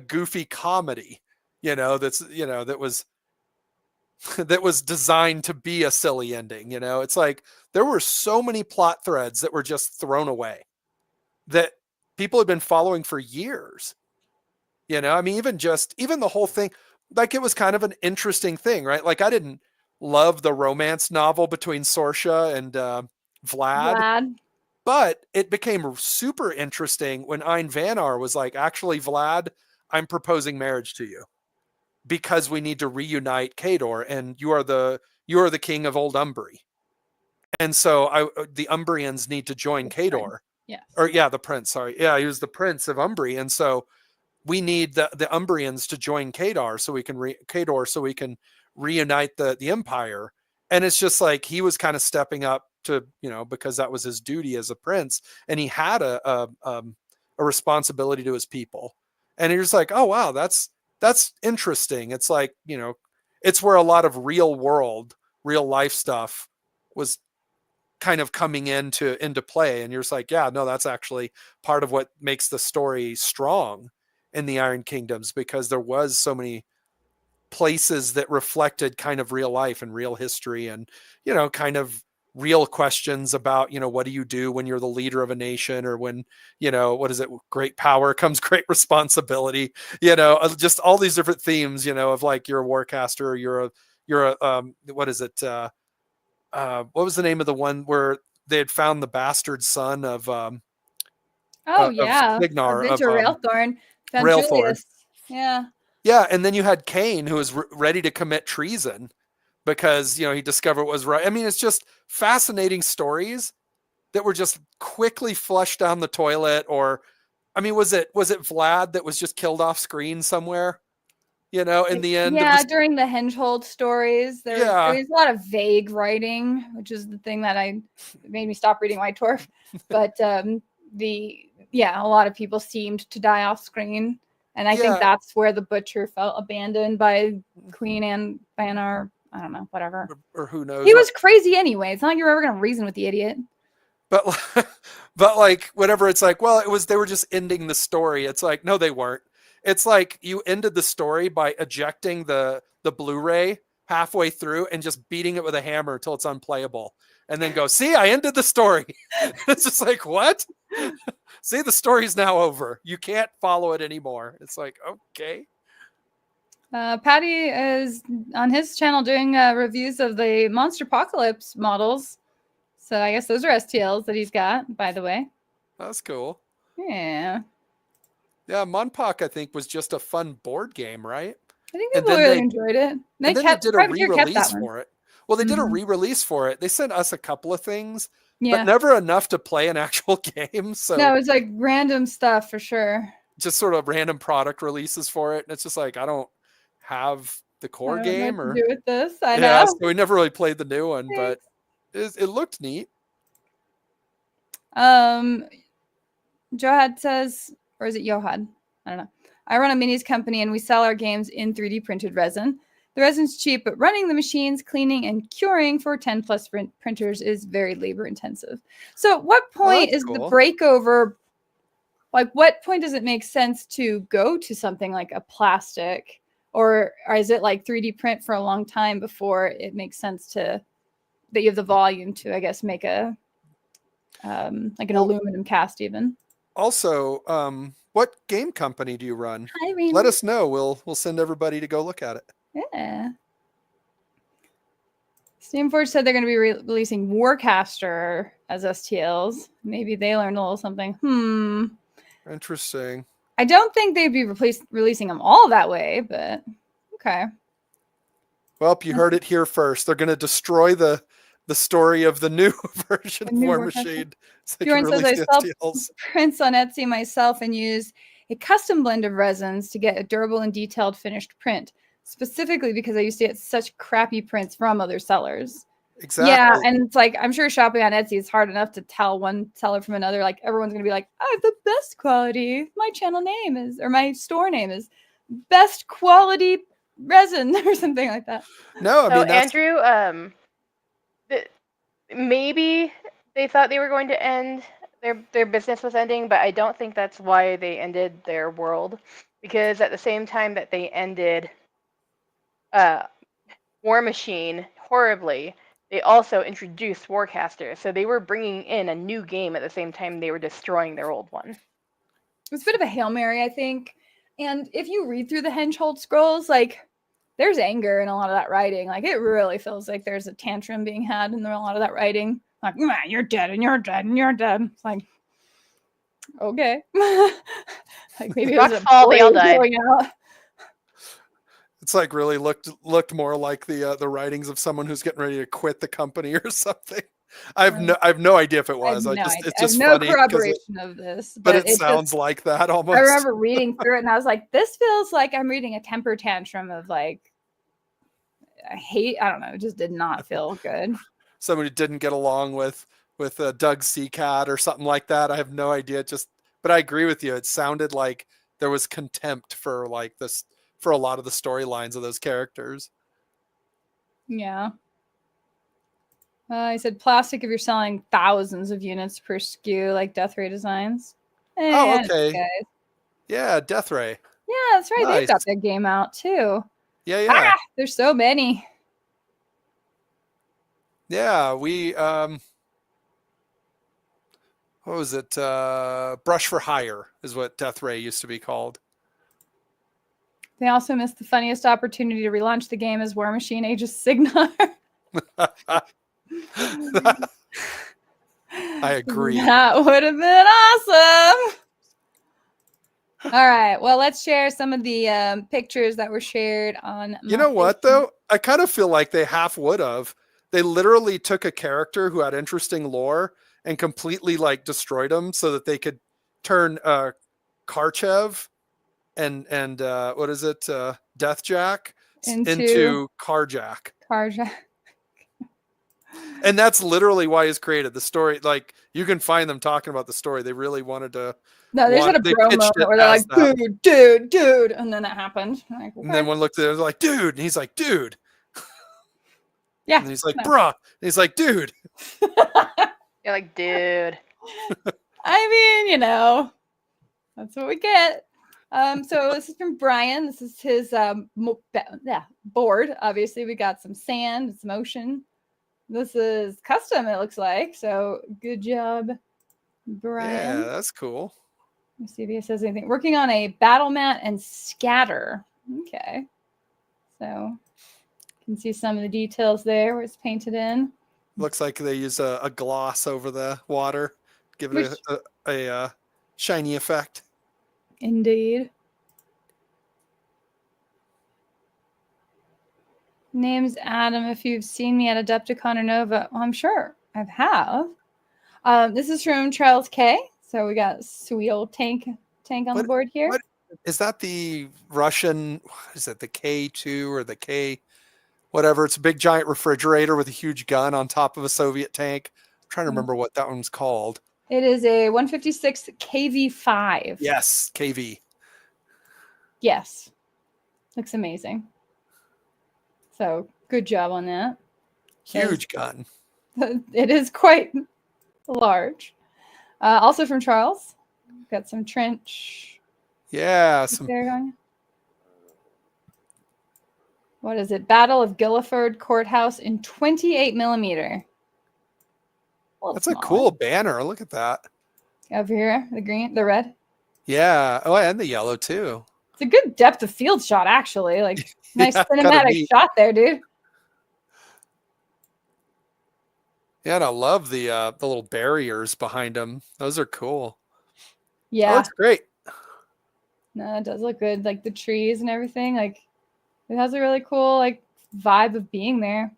S2: goofy comedy, that was designed to be a silly ending. It's like there were so many plot threads that were just thrown away that people had been following for years. I mean, even the whole thing, like, it was kind of an interesting thing, right? Like, I didn't love the romance novel between Sorsha and Vlad, but it became super interesting when Ein Vanar was like, actually, Vlad, I'm proposing marriage to you because we need to reunite Khador, and you are the king of Old Umbri. And so the Umbrians need to join Khador.
S1: Yes.
S2: Or the prince, sorry. Yeah, he was the prince of Umbri. And so we need the Umbrians to join Khador so we can reunite the empire. And it's just like he was kind of stepping up to, because that was his duty as a prince, and he had a responsibility to his people. And you're just like, oh wow, that's interesting. It's like, it's where a lot of real life stuff was kind of coming into play. And you're just like, yeah, no, that's actually part of what makes the story strong in the Iron Kingdoms, because there was so many places that reflected kind of real life and real history, and kind of real questions about what do you do when you're the leader of a nation, or when what is it, great power comes great responsibility, just all these different themes, of like, you're a warcaster, or you're a what is it, what was the name of the one where they had found the bastard son of Signar,
S1: Winter Railthorn.
S2: Railthorn.
S1: Yeah,
S2: and then you had Cain, who was ready to commit treason because he discovered what was right. I mean, it's just fascinating stories that were just quickly flushed down the toilet. Or, I mean, was it Vlad that was just killed off screen somewhere? In the end,
S1: during the Hengehold stories, there was a lot of vague writing, which is the thing that made me stop reading White Dwarf. But a lot of people seemed to die off screen. And I think that's where the Butcher felt abandoned by Queen Anne Vanar. I don't know, whatever.
S2: Or who knows?
S1: He was crazy anyway. It's not like you're ever going to reason with the idiot.
S2: But like, whatever, it's like, well, they were just ending the story. It's like, no, they weren't. It's like you ended the story by ejecting the Blu-ray halfway through and just beating it with a hammer until it's unplayable. And then go, see, I ended the story. It's just like, what? See, the story's now over. You can't follow it anymore. It's like, okay.
S1: Patty is on his channel doing reviews of the Monster Apocalypse models. So I guess those are STLs that he's got, by the way.
S2: That's cool.
S1: Yeah.
S2: Yeah, Monpok, I think, was just a fun board game, right?
S1: I think
S2: And
S1: people
S2: then
S1: really
S2: they
S1: enjoyed it.
S2: and then they did a
S1: Privateer kept that
S2: re-release
S1: one.
S2: for it. Well, they did a
S1: Mhm.
S2: re-release for it. They sent us a couple of things, but
S1: Yeah.
S2: never enough to play an actual game. So
S1: No, it's like random stuff for sure.
S2: just sort of random product releases for it. And it's just like, I don't have the
S1: I
S2: core
S1: don't know what
S2: game
S1: to
S2: or
S1: do with this. I
S2: yeah,
S1: know.
S2: so we never really played the new one, but
S1: Thanks.
S2: it looked neat.
S1: Johad says, or is it Yohad? I don't know. I run a minis company and we sell our games in 3D printed resin. The resin's cheap, but running the machines, cleaning, and curing for 10 plus printers is very labor intensive. So, at what point is the breakover? Like, what point does it make sense to go to something like a plastic? Or is it like 3D print for a long time before it makes sense that you have the volume to, I guess, make a like an aluminum cast even?
S2: Also, what game company do you run?
S1: Hi, Raymond.
S2: Let us know. We'll send everybody to go look at it.
S1: Yeah. Steamforge said they're going to be releasing Warcaster as STLs. Maybe they learned a little something.
S2: Interesting.
S1: I don't think they'd be releasing them all that way, but okay.
S2: Well, you heard it here first. They're going to destroy the story of the new version of War Machine. So they can
S1: says, I
S2: release the
S1: sell
S2: STLs.
S1: prints on Etsy myself and use a custom blend of resins to get a durable and detailed finished print, specifically because I used to get such crappy prints from other sellers.
S2: Exactly.
S1: Yeah, and it's like, I'm sure shopping on Etsy is hard enough to tell one seller from another. Like, everyone's going to be like, I have the best quality. My channel name is, or my store name is best quality resin or something like that.
S2: No, I mean,
S3: Andrew, maybe they thought they were going to end their business was ending, but I don't think that's why they ended their world, because at the same time that they ended War Machine horribly, they also introduced Warcaster, so they were bringing in a new game at the same time they were destroying their old one.
S1: It was a bit of a Hail Mary, I think. And if you read through the Henchhold scrolls, like, there's anger in a lot of that writing. Like, it really feels like there's a tantrum being had in a lot of that writing. Like, you're dead and you're dead and you're dead. It's like, okay. Like, maybe it was a
S3: Rockfall, they all died.
S2: It's like really looked more like the writings of someone who's getting ready to quit the company or something. I have no idea if it was. It's just
S1: no
S2: funny
S1: corroboration of this,
S2: but it sounds like that almost.
S1: I remember reading through it and I was like, this feels like I'm reading a temper tantrum of like hate. I don't know. It just did not feel good.
S2: Somebody didn't get along with Doug Seacat or something like that. I have no idea. But I agree with you. It sounded like there was contempt for like this for a lot of the storylines of those characters.
S1: Yeah. I said plastic if you're selling thousands of units per SKU, like Death Ray Designs.
S2: Oh, okay. Yeah, Death Ray.
S1: Yeah, that's right. Nice. They've got their game out too.
S2: Yeah.
S1: There's so many.
S2: Yeah, we what was it? Brush for Hire is what Death Ray used to be called.
S1: They also missed the funniest opportunity to relaunch the game as War Machine Age of Signar.
S2: I agree.
S1: That would have been awesome. All right. Well, let's share some of the pictures that were shared on.
S2: You know what, though? I kind of feel like they half would have. They literally took a character who had interesting lore and completely like destroyed him so that they could turn Karchev and what is it? Deathjack into Carjack.
S1: Carjack.
S2: And that's literally why he's created the story. Like, you can find them talking about the story. They really wanted to.
S1: No, they just had a bro moment where they're like, dude. And then it happened. Like, okay.
S2: And then one looked at it and was like, dude. And he's like, dude.
S1: Yeah.
S2: And he's like, bruh. And he's like, dude.
S3: You're like, dude.
S1: I mean, you know, that's what we get. So this is from Brian. This is his board. Obviously, we got some sand, some ocean. This is custom, it looks like. So good job, Brian.
S2: Yeah, that's cool.
S1: Let's see if he says anything. Working on a battle mat and scatter. Okay. So you can see some of the details there where it's painted in.
S2: Looks like they use a gloss over the water, give it a shiny effect.
S1: Indeed. Name's Adam. If you've seen me at Adepticon or Nova, well, I'm sure I have. This is from Charles K. So we got sweet old tank on the board here.
S2: What is that? The Russian? Is it the K2 or the K? Whatever. It's a big giant refrigerator with a huge gun on top of a Soviet tank. I'm trying to remember what that one's called.
S1: It is a 156 KV5.
S2: Yes, KV.
S1: Yes. Looks amazing. So good job on that.
S2: Huge gun.
S1: It is quite large. Also from Charles. Got some trench.
S2: Yeah.
S1: What is it? Battle of Guilford Courthouse in 28 millimeter.
S2: That's a cool banner. Look at that.
S1: Over here, the red.
S2: Yeah. Oh, and the yellow too.
S1: It's a good depth of field shot, actually. Like nice cinematic shot there, dude.
S2: Yeah, and I love the little barriers behind them. Those are cool.
S1: Yeah,
S2: that looks great.
S1: No, it does look good. Like the trees and everything. Like it has a really cool like vibe of being there.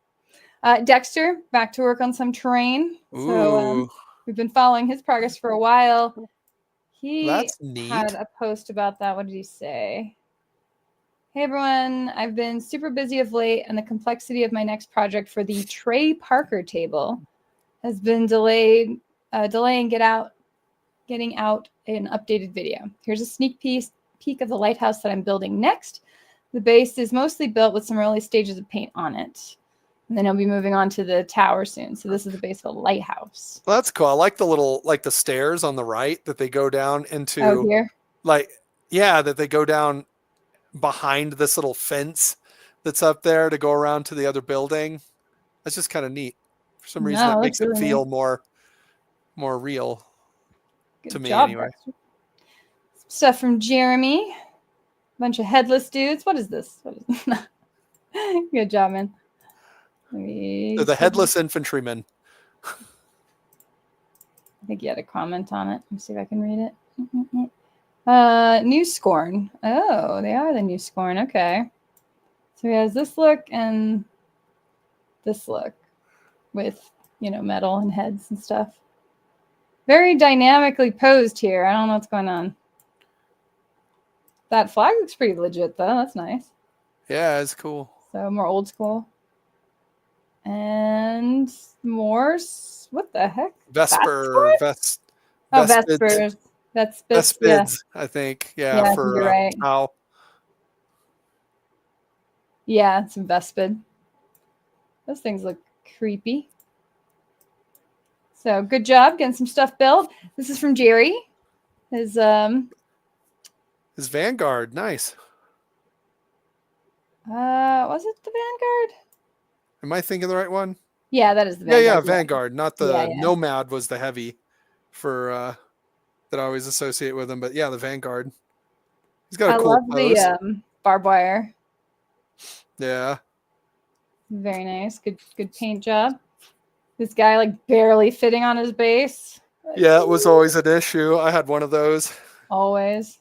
S1: Dexter back to work on some terrain.
S2: Ooh.
S1: So we've been following his progress for a while. He
S2: That's neat.
S1: had a post about that. What did he say? Hey everyone, I've been super busy of late, and the complexity of my next project for the Trey Parker table has been delaying getting out an updated video. Here's a sneak peek of the lighthouse that I'm building next. The base is mostly built with some early stages of paint on it. And then I'll be moving on to the tower soon. So this is the base of a lighthouse.
S2: Well, that's cool. I like the little, like the stairs on the right that they go down into.
S1: Oh, here?
S2: That they go down behind this little fence that's up there to go around to the other building. That's just kind of neat. For some reason, that makes it feel more real to me anyway.
S1: Stuff from Jeremy. Bunch of headless dudes. What is this? Good job, man.
S2: They're the headless infantrymen.
S1: I think you had a comment on it. Let me see if I can read it. New Scorn. Oh, they are the New Scorn. Okay. So he has this look and this look with, metal and heads and stuff. Very dynamically posed here. I don't know what's going on. That flag looks pretty legit, though. That's nice.
S2: Yeah, it's cool.
S1: So more old school. And more, what the heck?
S2: Vespers.
S1: Vespers.
S2: Vespids, I think. Yeah, for
S1: you're right.
S2: How.
S1: Yeah, some Vespid. Those things look creepy. So good job getting some stuff built. This is from Jerry. His
S2: Vanguard, nice.
S1: Was it the Vanguard?
S2: Am I thinking the right one?
S1: Yeah, that is the Vanguard.
S2: Yeah, Vanguard. Not the Nomad was the heavy for that I always associate with him, but yeah, the Vanguard. He's got a cool pose.
S1: I love the barbed wire.
S2: Yeah.
S1: Very nice. Good paint job. This guy like barely fitting on his base.
S2: Yeah, it was always an issue. I had one of those.
S1: Always.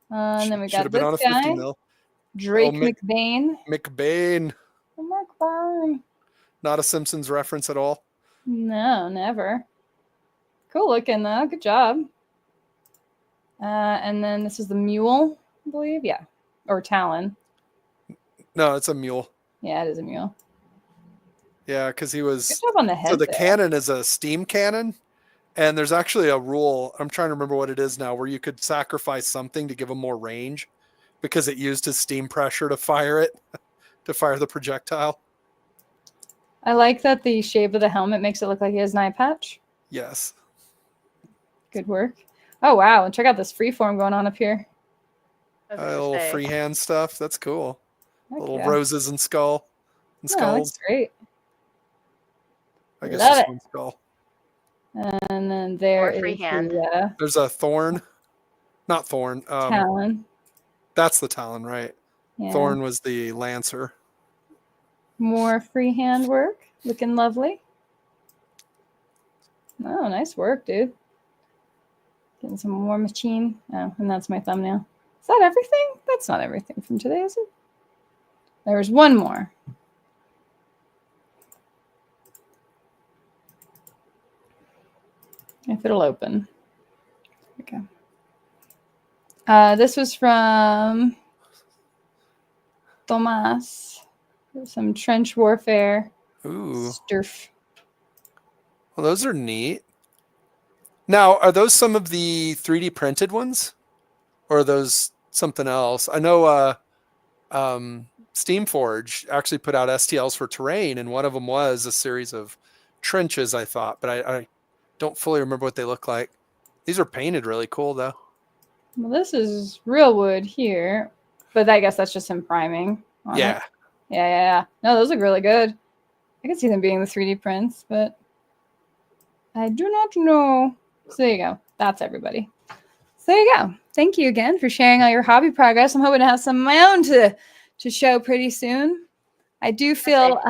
S1: And then we got this
S2: on
S1: guy,
S2: 50 mil.
S1: Drake McBain.
S2: McBain.
S1: McBain.
S2: Not a Simpsons reference at all.
S1: No, never. Cool looking though. Good job. And then this is the mule, I believe. Yeah. Or Talon.
S2: No, it's a mule.
S1: Yeah, it is a mule.
S2: Yeah, because he was.
S1: Good job on the head.
S2: So the cannon is a steam cannon. And there's actually a rule, I'm trying to remember what it is now, where you could sacrifice something to give him more range because it used his steam pressure to fire it, to fire the projectile.
S1: I like that the shape of the helmet makes it look like he has an eye patch.
S2: Yes.
S1: Good work. Oh, wow. And check out this freeform going on up here.
S2: A little freehand stuff. That's cool.
S1: Heck
S2: little roses and skulls.
S1: That's great.
S2: I guess just one skull.
S1: And then there is
S2: there's a thorn. Not thorn.
S1: Talon.
S2: That's the Talon, right?
S1: Yeah.
S2: Thorn was the Lancer.
S1: More freehand work. Looking lovely. Oh, nice work, dude. Getting some more machine. Oh, and that's my thumbnail. Is that everything? That's not everything from today, is it? There was one more. If it'll open. Okay. This was from Tomas. Some trench warfare.
S2: Ooh.
S1: Sturf.
S2: Well, those are neat. Now, are those some of the 3D printed ones? Or are those something else? I know Steamforge actually put out STLs for terrain, and one of them was a series of trenches, I thought, but I don't fully remember what they look like. These are painted really cool, though.
S1: Well, this is real wood here, but I guess that's just him priming on
S2: Yeah.
S1: it. Yeah. No, those look really good. I could see them being the 3D prints, but I do not know. So there you go. That's everybody. So there you go. Thank you again for sharing all your hobby progress. I'm hoping to have some of my own to show pretty soon. I do feel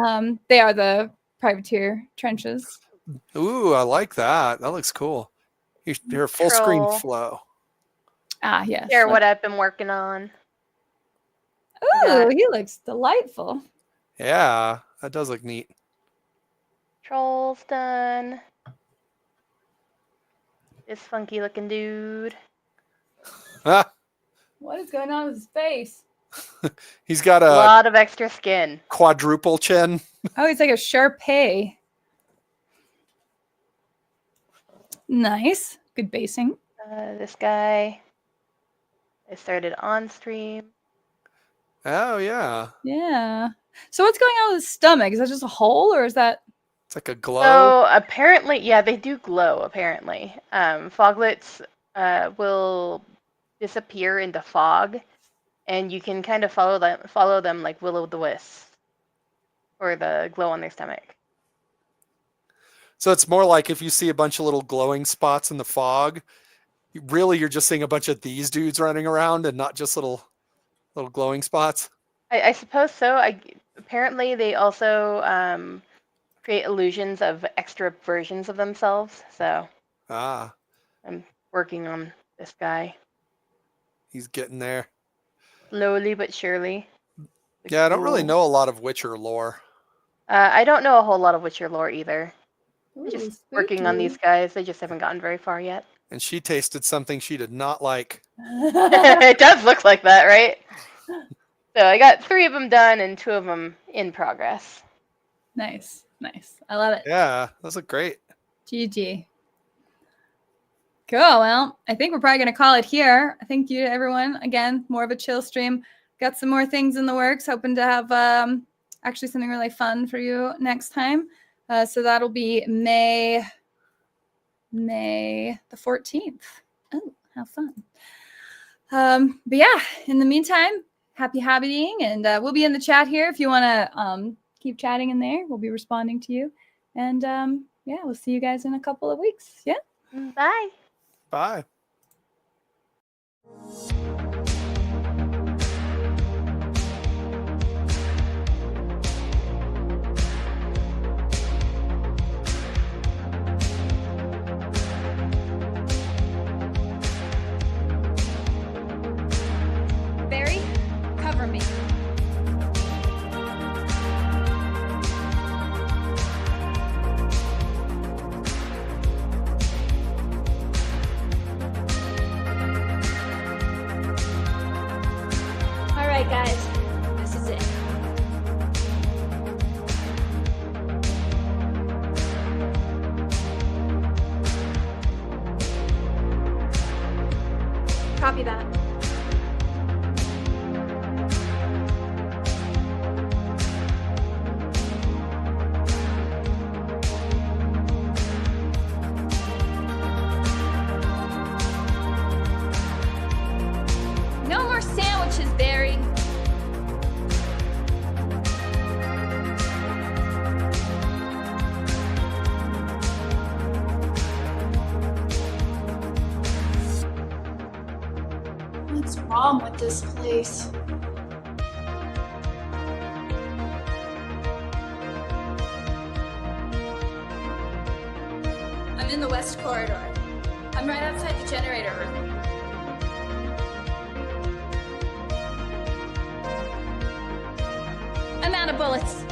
S1: they are the privateer trenches.
S2: Ooh, I like that. That looks cool. You're a full screen
S3: Troll.
S2: flow.
S1: Ah, yes.
S3: Share what I've been working on.
S1: Ooh, he looks delightful.
S2: Yeah, that does look neat.
S3: Troll's done. This funky looking dude.
S2: Ah,
S1: What is going on with his face?
S2: he's got
S3: A
S2: a
S3: lot of extra skin.
S2: quadruple chin.
S1: Oh, he's like a Sharpay. Nice. Good basing.
S3: This guy. I started on stream.
S2: Oh, yeah.
S1: Yeah. So what's going on with his stomach? Is that just a hole or is that...
S2: It's like a glow.
S3: So apparently, yeah, they do glow, apparently. Foglets will disappear into fog, and you can kind of follow them like will-o'-the-wisp, or the glow on their stomach.
S2: So it's more like if you see a bunch of little glowing spots in the fog, you're just seeing a bunch of these dudes running around and not just little glowing spots.
S3: I suppose so. Apparently, they also create illusions of extra versions of themselves. So I'm working on this guy.
S2: He's getting there.
S3: Slowly but surely.
S2: Yeah, I don't really know a lot of Witcher lore.
S3: I don't know a whole lot of Witcher lore either.
S1: Ooh,
S3: Just working on these guys. They just haven't gotten very far yet.
S2: And she tasted something she did not like.
S3: It does look like that, right? So I got 3 of them done and 2 of them in progress.
S1: Nice. I love it.
S2: Yeah, those look great.
S1: GG. Cool. Well, I think we're probably going to call it here. Thank you to everyone. Again, more of a chill stream. Got some more things in the works. Hoping to have actually something really fun for you next time. So that'll be May the 14th. Oh, how fun. But yeah, in the meantime, happy hobbying, and we'll be in the chat here if you want to keep chatting in there. We'll be responding to you. And yeah, we'll see you guys in a couple of weeks. Yeah.
S3: Bye.
S2: Bye.
S1: Barry, cover me.
S4: All right, guys, this is it. Copy that. No more sandwiches, Barry. What's wrong with this place? I'm in the west corridor. I'm right outside the generator room. out of bullets.